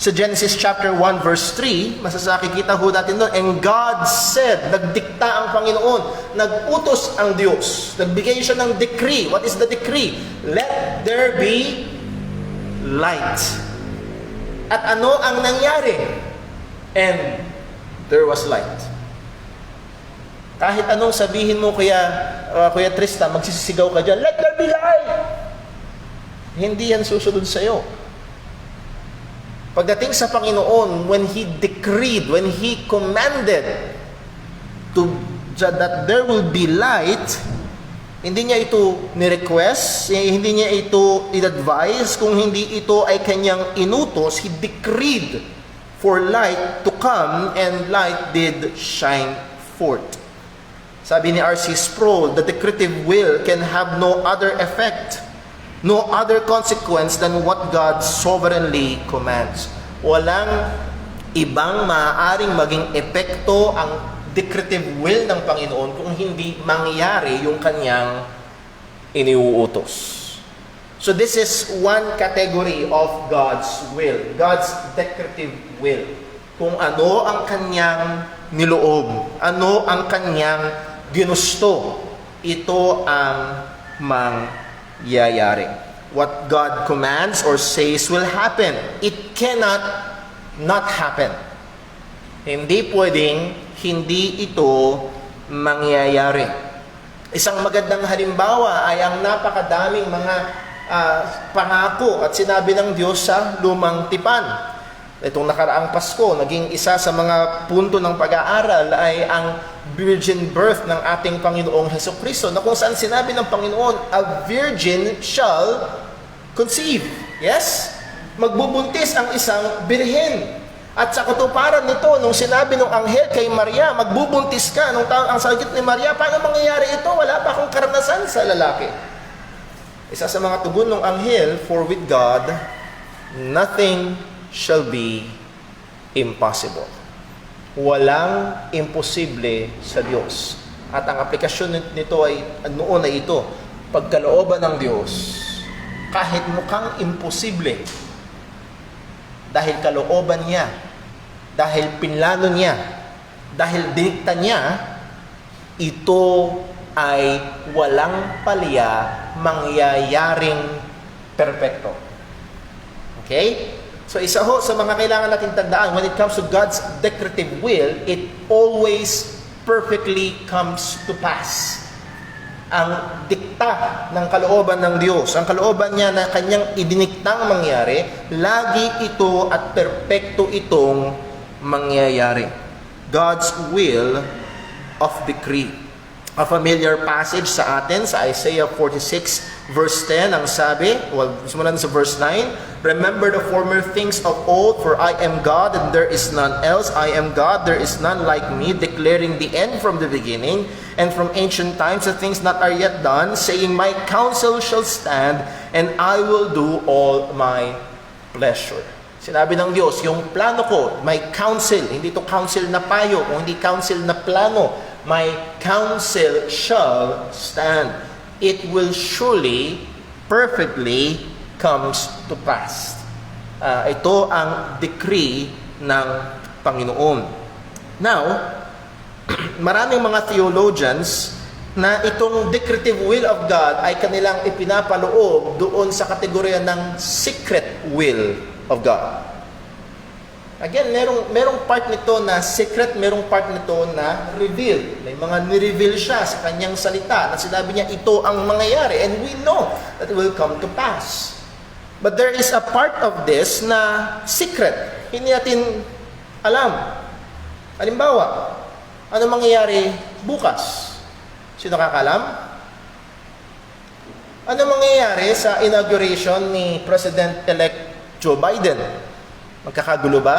Sa Genesis chapter 1 verse 3, masasakikita ho natin doon, and God said, nagdikta ang Panginoon, nagutos ang Diyos, nagbigay siya ng decree. What is the decree? Let there be light. At ano ang nangyari? And there was light. Kahit anong sabihin mo, Kuya Tristan, magsisigaw ka dyan, let there be light! Hindi yan susunod sa'yo. Pagdating sa Panginoon, when He decreed, when He commanded that there will be light, hindi niya ito ni-request, hindi niya ito i-advise, kung hindi ito ay kanyang inutos, He decreed for light to come, and light did shine forth. Sabi ni R.C. Sproul, the decretive will can have no other effect, no other consequence than what God sovereignly commands. Walang ibang maaaring maging epekto ang decretive will ng Panginoon kung hindi mangyari yung kanyang iniuutos. So this is one category of God's will, God's decretive will. Kung ano ang kanyang niloob, ano ang kanyang ginusto, ito ang mangyayari. What God commands or says will happen. It cannot not happen. Hindi pwedeng hindi ito mangyayari. Isang magandang halimbawa ay ang napakadaming mga pangako at sinabi ng Diyos sa Lumang Tipan. Itong nakaraang Pasko, naging isa sa mga punto ng pag-aaral ay ang virgin birth ng ating Panginoong Hesukristo, na kung saan sinabi ng Panginoon, a virgin shall conceive. Yes? Magbubuntis ang isang birhen. At sa katuparan nito, nung sinabi ng anghel kay Maria, magbubuntis ka, nung ang sagot ni Maria, paano mangyayari ito? Wala pa akong karanasan sa lalaki. Isa sa mga tugon ng anghel, for with God, nothing shall be impossible. Walang imposible sa Diyos. At ang aplikasyon nito ay noon ay ito, pagkalooban ng Diyos, kahit mukhang imposible, dahil kalooban niya, dahil pinlano niya, dahil dinikta niya, ito ay walang palya, mangyayaring perpekto. Okay? So isa ho sa mga kailangan natin tandaan, when it comes to God's decretive will, it always perfectly comes to pass. Ang dikta ng kalooban ng Diyos, ang kalooban niya na kanyang idiniktang mangyari, lagi ito at perpekto itong mangyayari. God's will of decree. A familiar passage sa atin sa Isaiah 46 verse 10 ang sabi, simulan sa verse 9, remember the former things of old, for I am God and there is none else. I am God, there is none like me, declaring the end from the beginning, and from ancient times the things that are yet done, saying, my counsel shall stand, and I will do all my pleasure. Sinabi ng Diyos, yung plano ko, my counsel, hindi to counsel na payo, kung hindi counsel na plano, my counsel shall stand. It will surely, perfectly comes to pass. Ito ang decree ng Panginoon. Now, maraming mga theologians na itong decretive will of God ay kanilang ipinapaloob doon sa kategorya ng secret will of God. Again, merong part nito na secret, merong part nito na reveal. May mga ni-reveal siya sa kanyang salita na sinabi niya, ito ang mangyayari. And we know that it will come to pass. But there is a part of this na secret. Hindi natin alam. Halimbawa, ano mangyayari bukas? Sino nakakalam? Ano mangyayari sa inauguration ni President-elect Joe Biden? Magkakagulo ba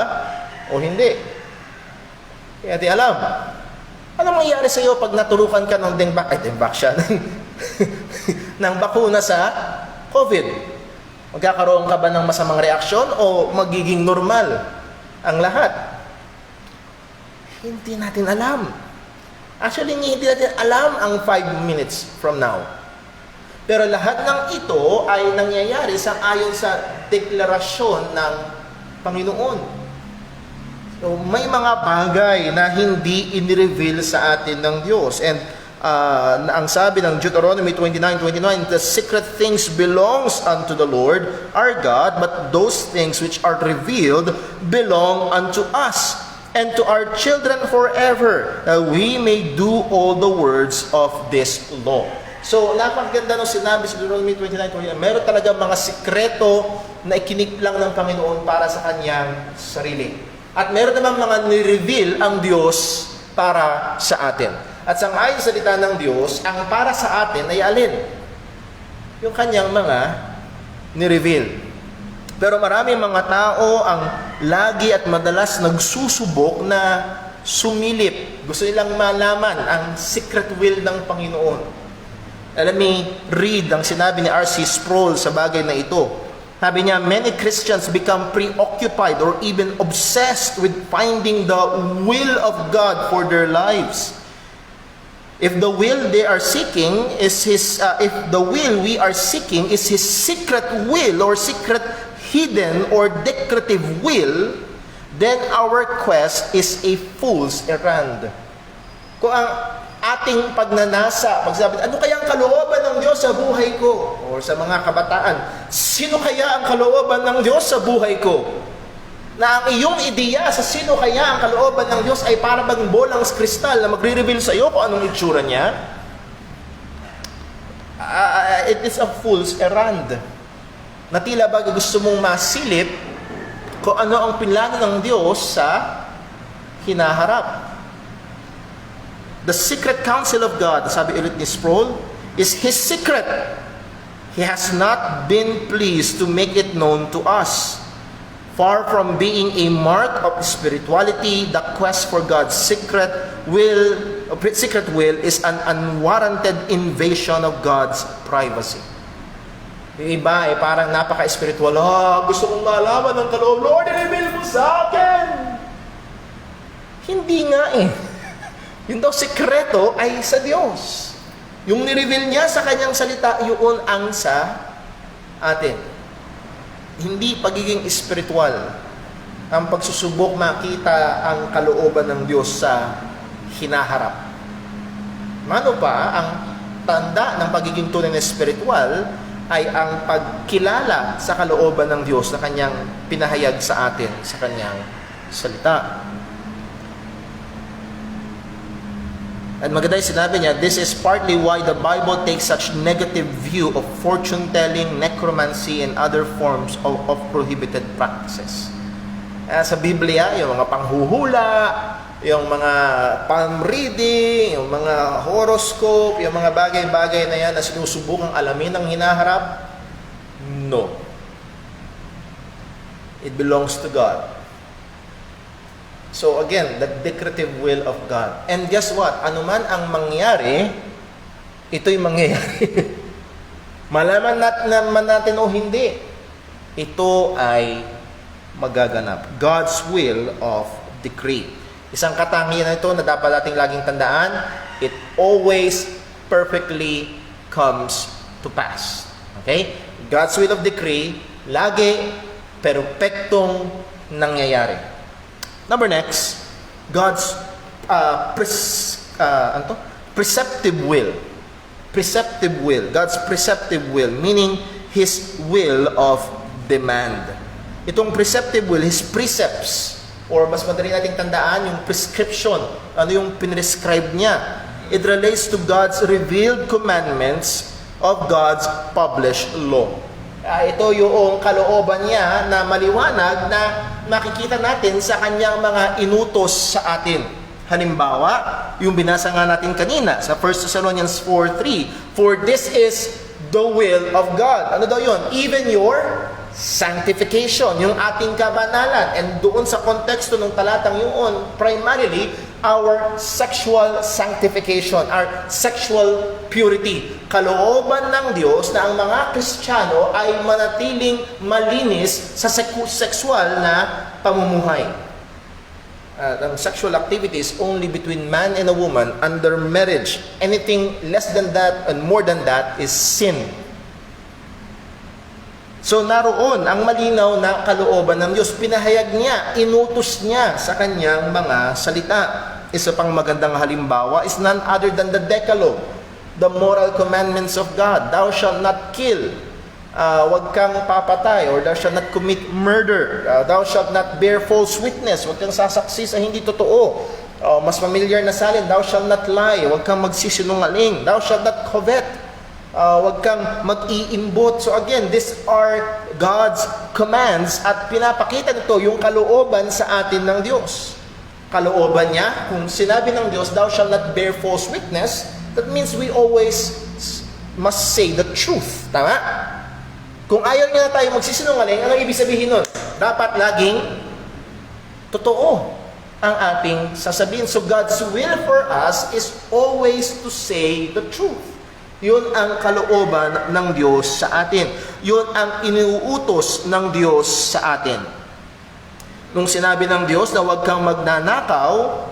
o hindi? Kaya di alam. Ano mangyayari sa iyo pag naturukan ka ng dengbak siya, ng bakuna sa COVID? Magkakaroon ka ba ng masamang reaksyon o magiging normal ang lahat? Hindi natin alam. Actually, hindi natin alam ang 5 minutes from now. Pero lahat ng ito ay nangyayari ayon sa deklarasyon ng Panginoon. So, may mga bagay na hindi in-reveal sa atin ng Diyos. And ang sabi ng Deuteronomy 29:29, the secret things belongs unto the Lord our God, but those things which are revealed belong unto us and to our children forever, that we may do all the words of this law. So, napakaganda nung sinabi sa Deuteronomy 29:29, meron talaga mga sikreto na ikiniplang ng Panginoon para sa kanyang sarili. At meron naman mga ni-reveal ang Diyos para sa atin. At sangayon sa salita ng Diyos, ang para sa atin ay alin? Yung kanyang mga ni-reveal. Pero maraming mga tao ang lagi at madalas nagsusubok na sumilip. Gusto nilang malaman ang secret will ng Panginoon. Let me read ang sinabi ni R.C. Sproul sa bagay na ito. Sabi niya, many Christians become preoccupied or even obsessed with finding the will of God for their lives. If the will they are seeking is if the will we are seeking is His secret will or secret hidden or decretive will, then our quest is a fool's errand. Kung ang ating pagnanasa, pagsabi, ano kaya ang kalooban ng Diyos sa buhay ko? O sa mga kabataan, sino kaya ang kalooban ng Diyos sa buhay ko? Na ang iyong ideya sa sino kaya ang kalooban ng Diyos ay para bang bolang kristal na magre-reveal sa iyo kung anong itsura niya? It is a fool's errand. Na tila ba gusto mong masilip kung ano ang plano ng Diyos sa hinaharap. The secret counsel of God, sabi ulit ni Sproul, is His secret. He has not been pleased to make it known to us. Far from being a mark of spirituality, the quest for God's secret will is an unwarranted invasion of God's privacy. Yung iba ay parang napaka-spiritual. Gusto kong malaman ng kaloob. Lord, i-reveal mo sa akin! Hindi nga eh. Yung daw sekreto ay sa Diyos. Yung nireveal niya sa kanyang salita, yun ang sa atin. Hindi pagiging espiritual ang pagsusubok makita ang kalooban ng Diyos sa hinaharap. Mano pa, ang tanda ng pagiging tunay na spiritual ay ang pagkilala sa kalooban ng Diyos na Kanyang pinahayag sa atin sa Kanyang salita. At maganda yung sinabi niya, this is partly why the Bible takes such negative view of fortune-telling, necromancy, and other forms of prohibited practices. Sa Biblia, yung mga panghuhula, yung mga palm reading, yung mga horoscope, yung mga bagay-bagay na yan na sinusubukang alamin ang hinaharap, no. It belongs to God. So again, the decretive will of God. And guess what? Ano man ang mangyari, ito'y mangyayari. Malaman natin o hindi, ito ay magaganap. God's will of decree. Isang katangian na ito na dapat nating laging tandaan, it always perfectly comes to pass. Okay? God's will of decree, lagi perpektong nangyayari. Number next, God's preceptive will. Preceptive will. God's preceptive will, meaning His will of demand. Itong preceptive will, His precepts, or mas madali nating tandaan yung prescription, ano yung pinrescribe niya. It relates to God's revealed commandments of God's published law. Ito yung kalooban niya na maliwanag na makikita natin sa kanyang mga inutos sa atin. Halimbawa, yung binasa nga natin kanina sa 1 Thessalonians 4:3, for this is the will of God. Ano daw yun? Even your sanctification, yung ating kabanalan. And doon sa konteksto ng talatang yun, primarily, our sexual sanctification, our sexual purity. Kalooban ng Diyos na ang mga Kristiyano ay manatiling malinis sa sexual na pamumuhay. Ang sexual activity is only between man and a woman under marriage. Anything less than that and more than that is sin. So naroon ang malinaw na kalooban ng Diyos. Pinahayag niya, inutos niya sa kanyang mga salita. Isa pang magandang halimbawa is none other than the Decalogue, the moral commandments of God. Thou shalt not kill. Huwag kang papatay, or thou shalt not commit murder. Thou shalt not bear false witness. Huwag kang sasaksi sa hindi totoo. Mas familiar na salin, thou shalt not lie. Huwag kang magsisinungaling. Thou shalt not covet. Huwag kang mag-iimbot. So again, these are God's commands at pinapakita nito yung kalooban sa atin ng Diyos. Kalooban niya, kung sinabi ng Diyos, thou shalt not bear false witness, that means we always must say the truth. Tama? Kung ayaw niya na tayo magsisinungaling, anong ibig sabihin nun? Dapat laging totoo ang ating sasabihin. So God's will for us is always to say the truth. Yun ang kalooban ng Diyos sa atin. Yun ang iniuutos ng Diyos sa atin. Nung sinabi ng Diyos na huwag kang magnanakaw,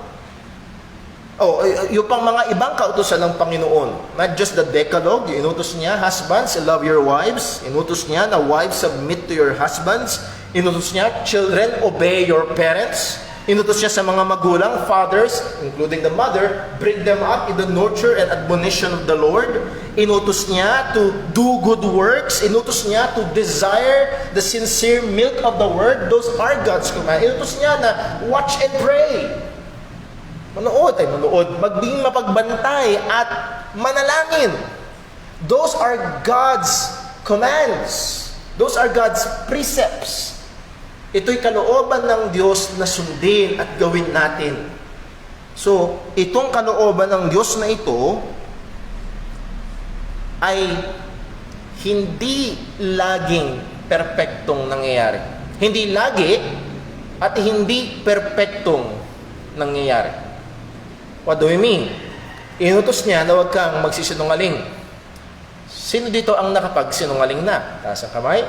yung pang mga ibang kautusan ng Panginoon, not just the Decalogue, inutos niya, husbands, love your wives. Inutos niya na wives, submit to your husbands. Inutos niya, children, obey your parents. Inutos niya sa mga magulang, fathers, including the mother, bring them up in the nurture and admonition of the Lord. Inutos niya to do good works. Inutos niya to desire the sincere milk of the Word. Those are God's commands. Inutos niya na watch and pray. Manood. Maging mapagbantay at manalangin. Those are God's commands. Those are God's precepts. Ito'y kalooban ng Diyos na sundin at gawin natin. So, itong kalooban ng Diyos na ito ay hindi laging perpektong nangyayari. Hindi lagi at hindi perpektong nangyayari. What do we mean? Inutos niya na huwag kang magsisinungaling. Sino dito ang nakapagsinungaling na? Taas ang kamay.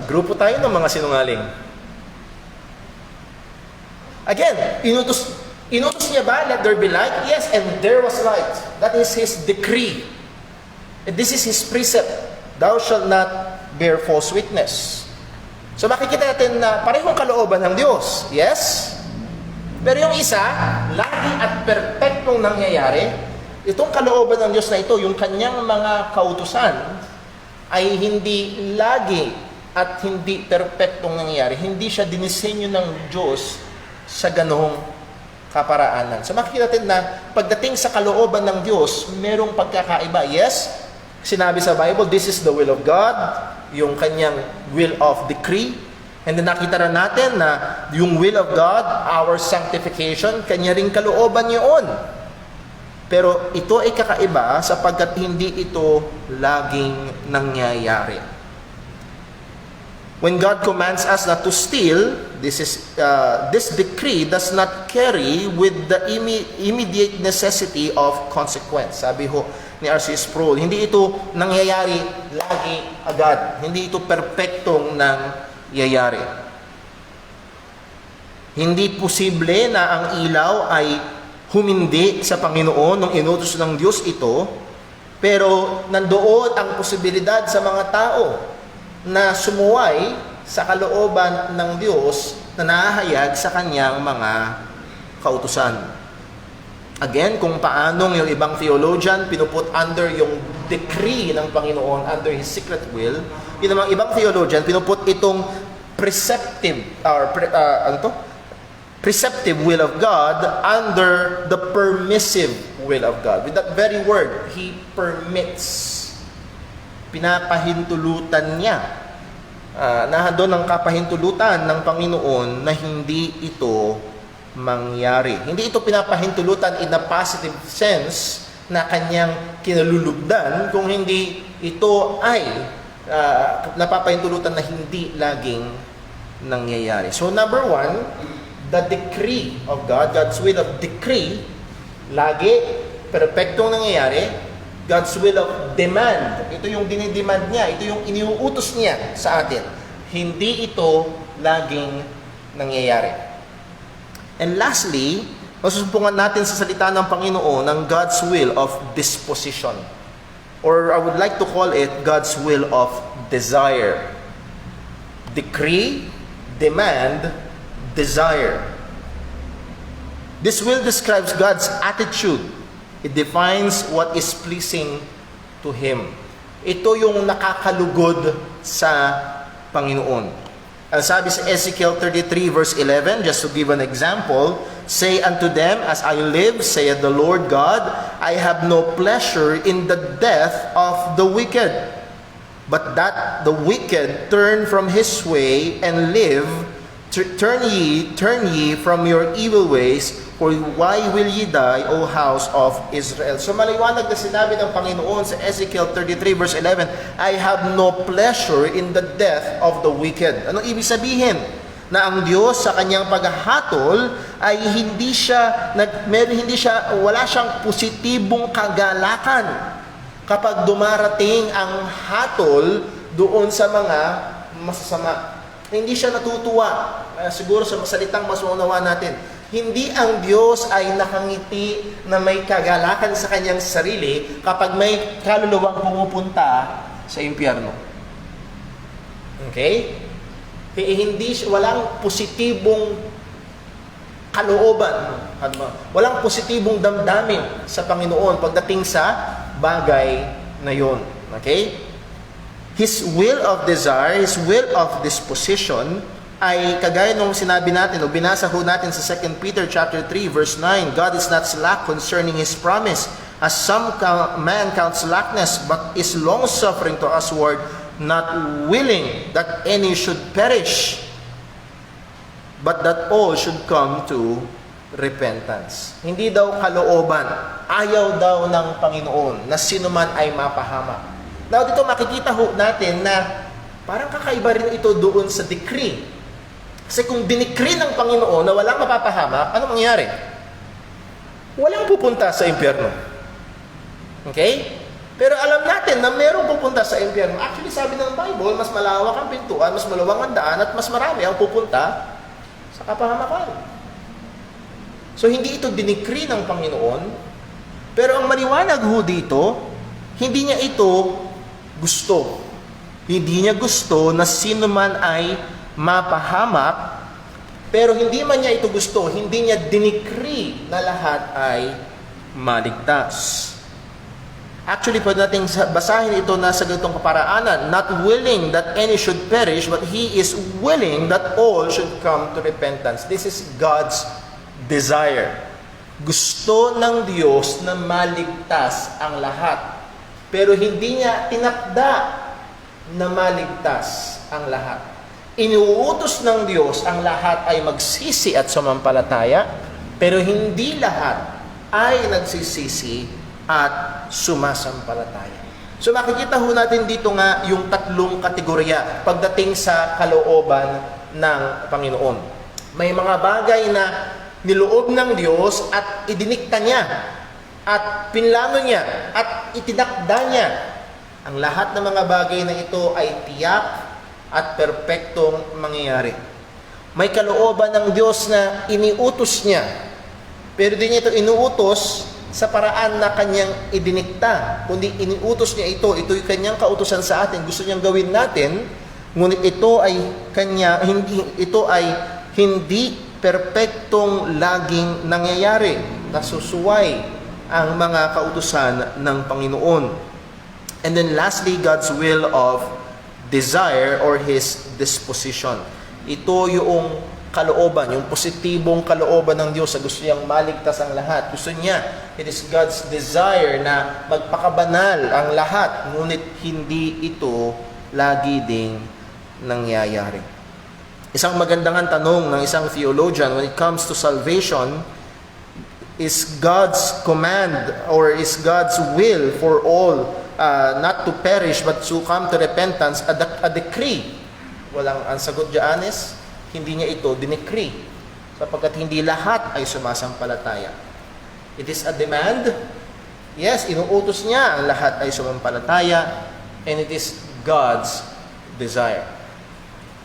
Grupo tayo ng mga sinungaling. Again, inutos niya ba, let there be light? Yes, and there was light. That is His decree. And this is His precept. Thou shalt not bear false witness. So makikita natin na parehong kalooban ng Diyos. Yes? Pero yung isa, lagi at perpektong nangyayari, itong kalooban ng Diyos na ito, yung kanyang mga kautusan, ay hindi lagi at hindi perpektong nangyayari. Hindi siya dinisenyo ng Diyos sa ganong kaparaanan. So makikita natin na pagdating sa kalooban ng Diyos, merong pagkakaiba. Yes, sinabi sa Bible, this is the will of God, yung kanyang will of decree. And then nakita rin natin na yung will of God, our sanctification, kanya ring kalooban yun. Pero ito ay kakaiba sapagkat hindi ito laging nangyayari. When God commands us not to steal, this decree does not carry with the immediate necessity of consequence. Sabi ho ni R.C. Sproul, hindi ito nangyayari lagi agad. Hindi ito perpektong nangyayari. Hindi posible na ang ilaw ay humindi sa Panginoon nung inutos ng Diyos ito, pero nandoon ang posibilidad sa mga tao na sumuway sa kalooban ng Diyos na nahahayag sa kanyang mga kautusan. Again, kung paanong yung ibang theologian pinuput under yung decree ng Panginoon, under His secret will, yung mga ibang theologian pinuput itong preceptive will of God under the permissive will of God. With that very word, He permits. Pinapahintulutan niya. Doon ang kapahintulutan ng Panginoon na hindi ito mangyari. Hindi ito pinapahintulutan in a positive sense na kanyang kinalulugdan, kung hindi ito ay napapahintulutan na hindi laging nangyayari. So number one, the decree of God, God's will of decree, lagi, perpektong nangyayari. God's will of demand, ito yung dinidemand niya, ito yung iniuutos niya sa atin. Hindi ito laging nangyayari. And lastly, masusumpungan natin sa salita ng Panginoon ng God's will of disposition. Or I would like to call it God's will of desire. Decree, demand, desire. This will describes God's attitude. It defines what is pleasing to Him. Ito yung nakakalugod sa Panginoon. Ang sabi sa Ezekiel 33 verse 11, just to give an example, say unto them, as I live, saith the Lord God, I have no pleasure in the death of the wicked, but that the wicked turn from his way and live. Turn ye from your evil ways, for why will ye die, O house of Israel? So maliwanag na sinabi ng Panginoon sa Ezekiel 33 verse 11, I have no pleasure in the death of the wicked. Ano ibig sabihin? Na ang Diyos sa kanyang paghahatol ay wala siyang positibong kagalakan kapag dumarating ang hatol doon sa mga masasama. Hindi siya natutuwa. Siguro sa salitang mas maunawa natin, hindi ang Diyos ay nakangiti na may kagalakan sa kanyang sarili kapag may kaluluwang pumupunta sa impyerno. Okay? Walang positibong kalooban, walang positibong damdamin sa Panginoon pagdating sa bagay na yon. Okay? His will of desire, His will of disposition, ay kagaya nung sinabi natin o binasa ho natin sa 2 Peter chapter 3 verse 9, God is not slack concerning His promise, as some man counts slackness, but is long-suffering to usward, not willing that any should perish, but that all should come to repentance. Hindi daw kalooban, ayaw daw ng Panginoon na sino man ay mapahamak. Now dito makikita ho natin na parang kakaiba rin ito doon sa decree. Kasi kung dinikree ng Panginoon na walang mapapahamak, ano mangyayari? Walang pupunta sa impyerno. Okay? Pero alam natin na mayroong pupunta sa impyerno. Actually, sabi ng Bible, mas malawak ang pintuan, mas maluwang ang daan, at mas marami ang pupunta sa kapahamakan. So, hindi ito dinikree ng Panginoon, pero ang maliwanag ho dito, hindi niya ito gusto. Hindi niya gusto na sino man ay mapahamak, pero hindi man niya ito gusto, hindi niya dinikri na lahat ay maligtas. Actually, pwede natin basahin ito na sa ganitong kaparaanan, not willing that any should perish, but He is willing that all should come to repentance. This is God's desire. Gusto ng Diyos na maligtas ang lahat, pero hindi niya tinakda na maligtas ang lahat. Inuutos ng Diyos ang lahat ay magsisi at sumampalataya, pero hindi lahat ay nagsisisi at sumasampalataya. So makikita ho natin dito nga yung tatlong kategorya pagdating sa kalooban ng Panginoon. May mga bagay na niloob ng Diyos at idinikta niya at pinlano niya at itinakda niya. Ang lahat ng mga bagay na ito ay tiyak at perpektong mangyayari. May kalooban ng Diyos na iniutos niya, pero di niya ito inuutos sa paraan na kanyang idinikta, kundi iniutos niya ito. Ito'y kanyang kautusan sa atin. Gusto niyang gawin natin, ngunit ito ay hindi perpektong laging nangyayari. Nasusuway ang mga kautusan ng Panginoon. And then lastly, God's will of desire or His disposition. Ito yung kalooban, yung positibong kalooban ng Diyos sa gusto niyang maligtas ang lahat. Gusto niya, it is God's desire na magpakabanal ang lahat, ngunit hindi ito lagi ding nangyayari. Isang magandang tanong ng isang theologian when it comes to salvation, is God's command or is God's will for all not to perish but to come to repentance a decree? Walang ang sagot diyan is hindi niya ito dinecree sapagkat hindi lahat ay sumasampalataya. It is a demand. Yes, inuutos niya ang lahat ay sumampalataya, and it is God's desire.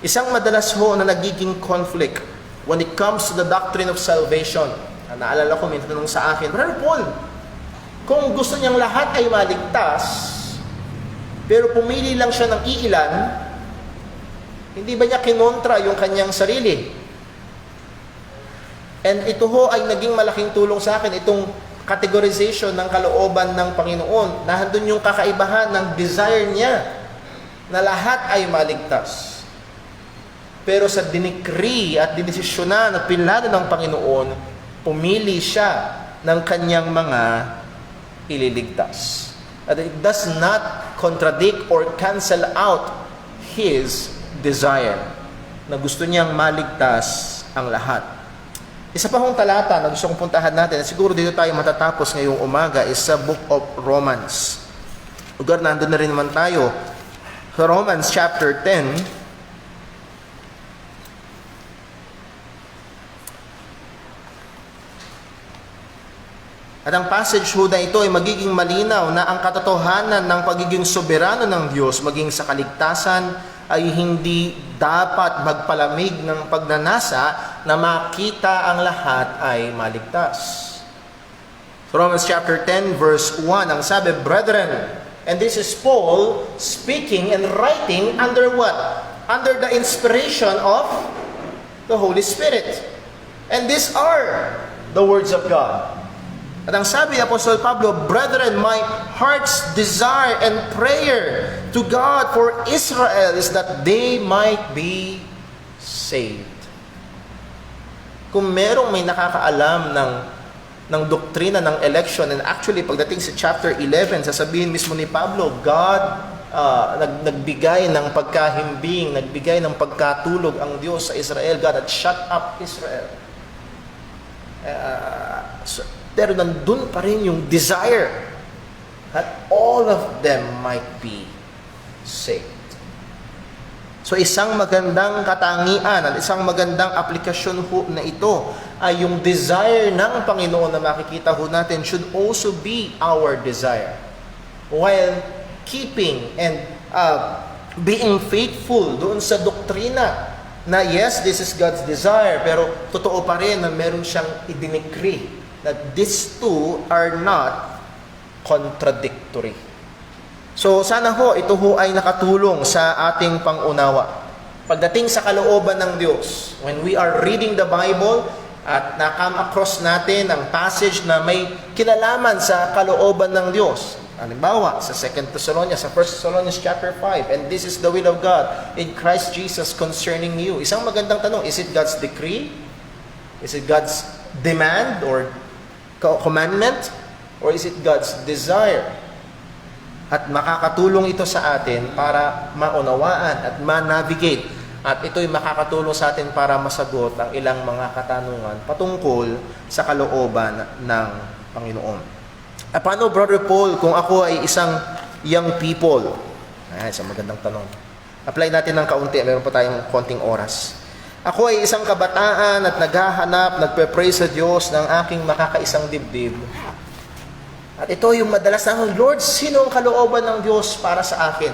Isang madalas ho na nagiging conflict when it comes to the doctrine of salvation. Naalala ko, may tanong sa akin, Brother Paul, kung gusto niyang lahat ay maligtas, pero pumili lang siya ng iilan, hindi ba niya kinontra yung kanyang sarili? And ito ho ay naging malaking tulong sa akin, itong categorization ng kalooban ng Panginoon. Nandun yung kakaibahan ng desire niya na lahat ay maligtas. Pero sa dinikri at dinesisyonan at pinlano ng Panginoon, pumili siya ng kanyang mga ililigtas. That it does not contradict or cancel out His desire na gusto niyang maligtas ang lahat. Isa pa hong talata na gusto kong puntahan natin, siguro dito tayo matatapos ngayong umaga, is sa Book of Romans. Ugar, nandun na rin naman tayo. Romans chapter 10. At ang passage ho na ito ay magiging malinaw na ang katotohanan ng pagiging soberano ng Diyos maging sa kaligtasan ay hindi dapat magpalamig ng pagnanasa na makita ang lahat ay maligtas. Romans chapter 10 verse 1, ang sabi, Brethren, and this is Paul speaking and writing under what? Under the inspiration of the Holy Spirit. And these are the words of God. At ang sabi ni Apostol Pablo, Brethren, my heart's desire and prayer to God for Israel is that they might be saved. Kung merong may nakakaalam ng doktrina ng election, and actually pagdating sa chapter 11, sasabihin mismo ni Pablo, God nagbigay ng pagkahimbing, nagbigay ng pagkatulog ang Diyos sa Israel. God had shut up Israel. Pero nandun pa rin yung desire that all of them might be saved. So isang magandang katangian at isang magandang aplikasyon ho na ito ay yung desire ng Panginoon na makikita ho natin should also be our desire. While keeping and being faithful doon sa doktrina na yes, this is God's desire, pero totoo pa rin na meron siyang idinecree that these two are not contradictory. So sana ho, ito ho ay nakatulong sa ating pangunawa. pagdating sa kalooban ng Diyos, when we are reading the Bible at na-come across natin ang passage na may kinalaman sa kalooban ng Diyos. Halimbawa, sa 2 Thessalonians, sa 1 Thessalonians chapter 5, and this is the will of God in Christ Jesus concerning you. Isang magandang tanong, is it God's decree? Is it God's demand or commandment? Or is it God's desire? At makakatulong ito sa atin para maunawaan at ma-navigate. At ito'y makakatulong sa atin para masagot ang ilang mga katanungan patungkol sa kalooban ng Panginoon. Paano, Brother Paul, kung ako ay isang young people? Isang magandang tanong. Apply natin ng kaunti. Meron pa tayong konting oras. Ako ay isang kabataan at naghahanap, nagpe-pray sa Diyos ng aking makakaisang dibdib. At ito yung madalas na, Lord, sino ang kalooban ng Diyos para sa akin?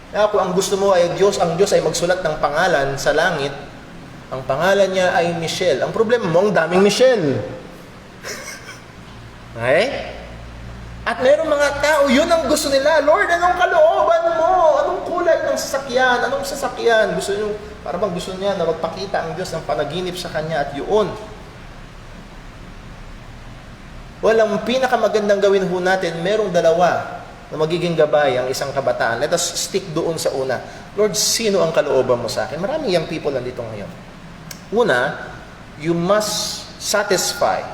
Kaya kung ang gusto mo ay ang Diyos ay magsulat ng pangalan sa langit, ang pangalan niya ay Michelle. Ang problema mo, ang daming Michelle. Okay? At mayroong mga tao, yun ang gusto nila. Lord, anong kalooban mo? Anong kulay ng sasakyan? Anong sasakyan? Gusto niyo, para bang gusto niya na magpakita ang Diyos ng panaginip sa kanya at yun. Walang pinakamagandang gawin ho natin, merong dalawa na magiging gabay ang isang kabataan. Let us stick doon sa una. Lord, sino ang kalooban mo sa akin? Maraming young people nandito ngayon. Una, you must satisfy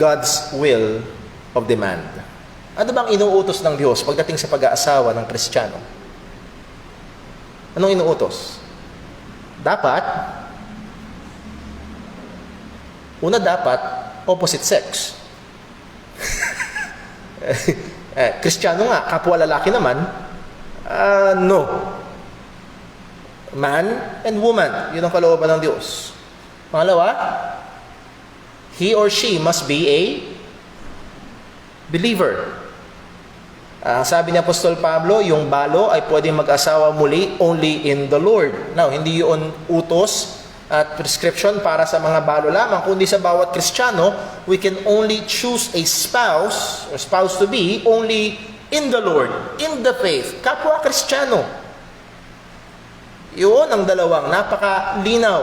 God's will of demand. Ano bang inuutos ng Diyos pagdating sa pag-aasawa ng Kristiyano? Anong inuutos? Dapat opposite sex. Kristiyano nga, kapwa lalaki naman, no. Man and woman, yun ang kalooban ng Diyos. Pangalawa, he or she must be a believer. Sabi ni Apostol Pablo, yung balo ay pwedeng mag-asawa muli only in the Lord. Now, hindi yun utos at prescription para sa mga balo lamang, kundi sa bawat Kristiyano, we can only choose a spouse or spouse to be only in the Lord, in the faith. Kapwa Kristiyano. Yun ang dalawang napakalinaw.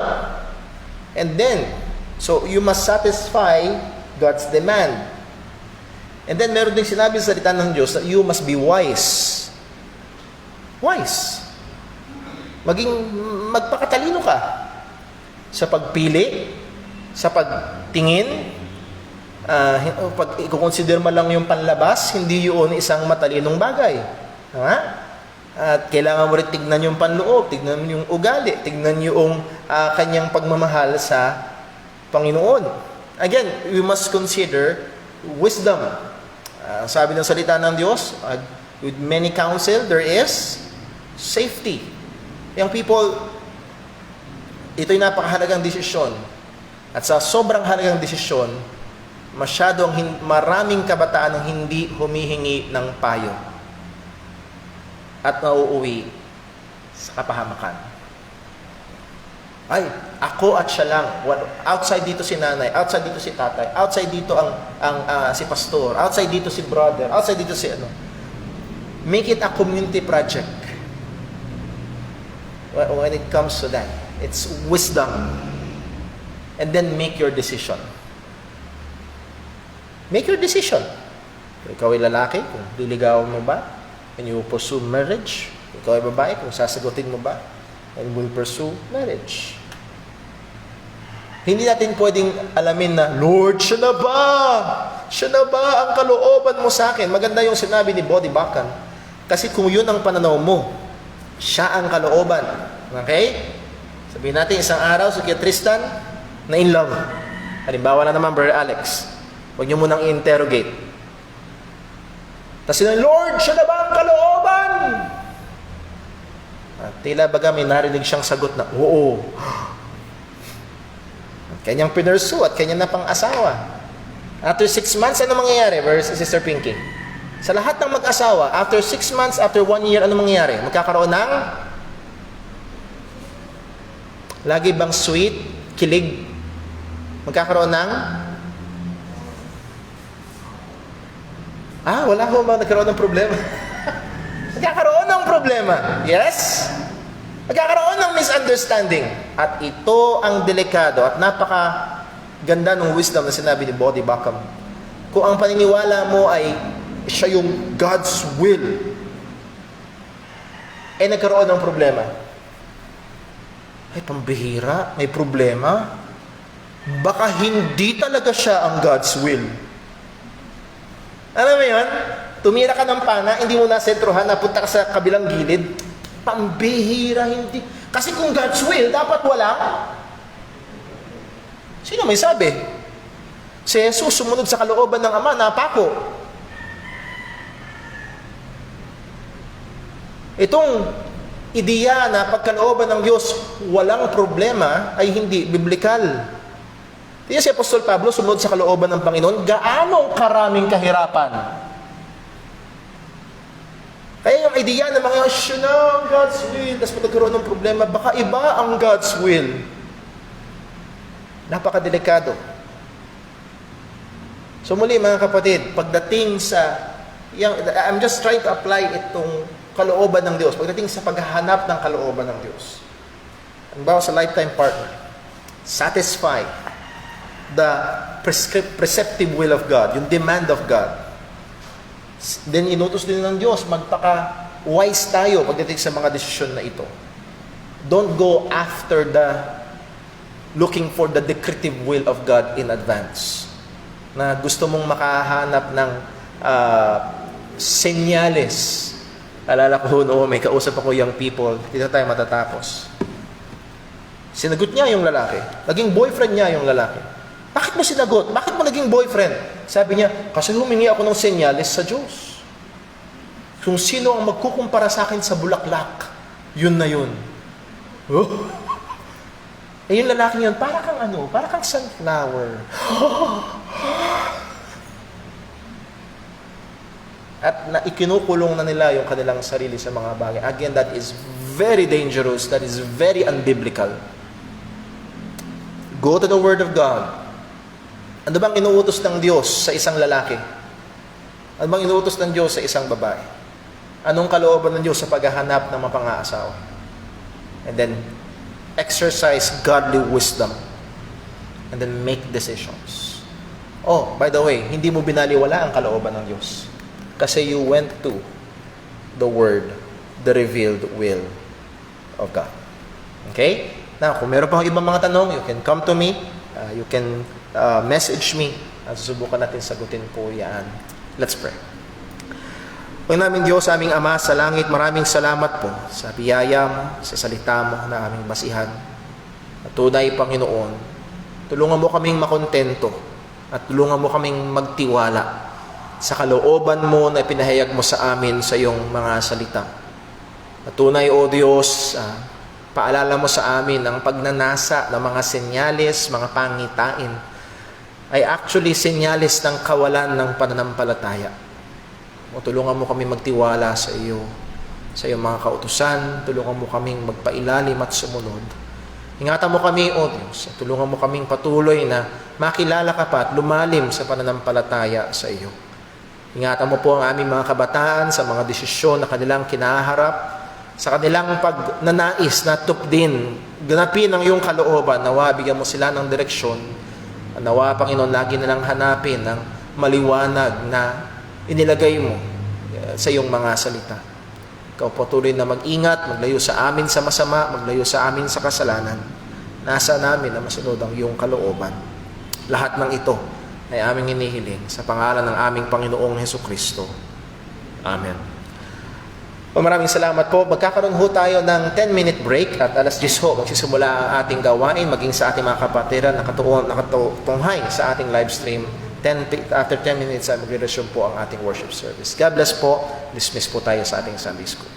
And then, so you must satisfy God's demand. And then meron ding sinabi sa salita ng Diyos that you must be wise. Wise. Magpakatalino ka sa pagpili, sa pagtingin, pag i-consider mo lang yung panlabas, hindi yun isang matalinong bagay. At kailangan mo rin tignan yung panloob, tignan mo yung ugali, tignan yung kanyang pagmamahal sa Panginoon. Again, we must consider wisdom. Sabi ng salita ng Diyos, with many counsel, there is safety. Yung people, ito'y napakahalagang desisyon. At sa sobrang halagang desisyon, maraming kabataan ang hindi humihingi ng payo at nauuwi sa kapahamakan. Ay, ako at siya lang. Outside dito si nanay, outside dito si tatay, outside dito si pastor, outside dito si brother, outside dito si ano. Make it a community project. When it comes to that, it's wisdom. And then make your decision. Make your decision. Kung ikaw ay lalaki, kung liligawan mo ba, and you pursue marriage. Kung ikaw ay babae, kung sasagutin mo ba, and will pursue marriage. Hindi natin pwedeng alamin na, Lord, siya na ba? Siya na ba ang kalooban mo sa akin? Maganda yung sinabi ni Bodhi Bakan. Kasi kung yun ang pananaw mo, siya ang kalooban. Okay? Sabihin natin, isang araw, si Kuya Tristan, na in love. Halimbawa na naman, Brother Alex. Huwag niyo munang i-interrogate. Tapos sinabi, Lord, siya na ba ang kalooban? At tila baga may narinig siyang sagot na, oo. Kanyang pinursu at kanyang napang-asawa. After 6 months, ano mangyayari, Sister Pinky? Sa lahat ng mag-asawa, after 6 months, after 1 year, ano mangyayari? Magkakaroon ng lagi bang sweet, kilig? Magkakaroon ng wala ko ba nagkaroon ng problema? Magkakaroon ng problema. Yes? Nagkakaroon ng misunderstanding. At ito ang delikado at napaka-ganda ng wisdom na sinabi ni Bodhi Bakum. Kung ang paniniwala mo ay siya yung God's will, ay nagkaroon ng problema. Ay, pambihira, may problema. Baka hindi talaga siya ang God's will. Alam mo yun? Tumira ka ng pana, hindi mo nasentruhan, napunta ka sa kabilang gilid. Pambihira, hindi. Kasi kung God's will, dapat wala. Sino may sabi? Si Jesus sumunod sa kalooban ng Ama, napako. Itong ideya na pagkalooban ng Diyos walang problema ay hindi biblikal. Kaya si Apostol Pablo sumunod sa kalooban ng Panginoon, gaano karaming kahirapan. Kaya yung ideya ng mga, God's will, tapos magkakaroon ng problema, baka iba ang God's will. Napakadelikado. So muli mga kapatid, pagdating sa, I'm just trying to apply itong kalooban ng Diyos, pagdating sa paghahanap ng kalooban ng Diyos. Halimbawa sa lifetime partner, satisfy the preceptive will of God, yung demand of God. Then inutos din ng Diyos, magpaka-wise tayo pagdating sa mga desisyon na ito. Don't go after looking for the decretive will of God in advance. Na gusto mong makahanap ng senyales. Alala ko noon, may kausap ako young people, dito tayo matatapos. Sinagot niya yung lalaki. Naging boyfriend niya yung lalaki. Bakit mo sinagot? Bakit mo naging boyfriend? Sabi niya, kasi humingi ako ng senyales sa Diyos. Kung sino ang magkukumpara sa akin sa bulaklak, yun na yun. Oh. Eh yung lalaki yun, para kang para kang sunflower. At ikinukulong na nila yung kanilang sarili sa mga bagay. Again, that is very dangerous. That is very unbiblical. Go to the Word of God. Ano bang inuutos ng Diyos sa isang lalaki? Ano bang inuutos ng Diyos sa isang babae? Anong kalooban ng Diyos sa paghahanap ng mapang-aasawa? And then, exercise godly wisdom. And then, make decisions. Oh, by the way, hindi mo binaliwala ang kalooban ng Diyos. Kasi you went to the Word, the revealed will of God. Okay? Now, kung meron pang ibang mga tanong, you can come to me. You can message me. At susubukan natin sagutin po yan. Let's pray. Panginoon namin Diyos, aming Ama sa langit, maraming salamat po sa biyaya mo, sa salita mo na aming basihan. At tunay, Panginoon, tulungan mo kaming makontento at tulungan mo kaming magtiwala sa kalooban mo na pinahayag mo sa amin sa iyong mga salita. At tunay, O Diyos, paalala mo sa amin ang pagnanasa ng mga senyales, mga pangitain, ay actually senyales ng kawalan ng pananampalataya. O tulungan mo kami magtiwala sa iyo, sa iyong mga kautusan, tulungan mo kaming magpailalim at sumunod. Ingatan mo kami, O Diyos, at tulungan mo kaming patuloy na makilala ka pa at lumalim sa pananampalataya sa iyo. Ingatan mo po ang aming mga kabataan sa mga desisyon na kanilang kinaharap, sa kanilang pagnanais na tupdin, ganapin ang iyong kalooban, nawa bigyan mo sila ng direksyon, nawa Panginoon lagi nilang hanapin ang maliwanag na inilagay mo sa iyong mga salita. Ikaw po tuloy na mag-ingat, maglayo sa amin sa masama, maglayo sa amin sa kasalanan. Nasa namin na masunod ang iyong kalooban. Lahat ng ito ay aming hinihiling sa pangalan ng aming Panginoong Hesukristo. Amen. Maraming salamat po. Magkakaroon ho tayo ng 10-minute break at alas 10 ho magsisimula ang ating gawain maging sa ating mga kapatiran nakatunghay sa ating live stream. After 10 minutes, magre-resume po ang ating worship service. God bless po. Dismiss po tayo sa ating Sunday School.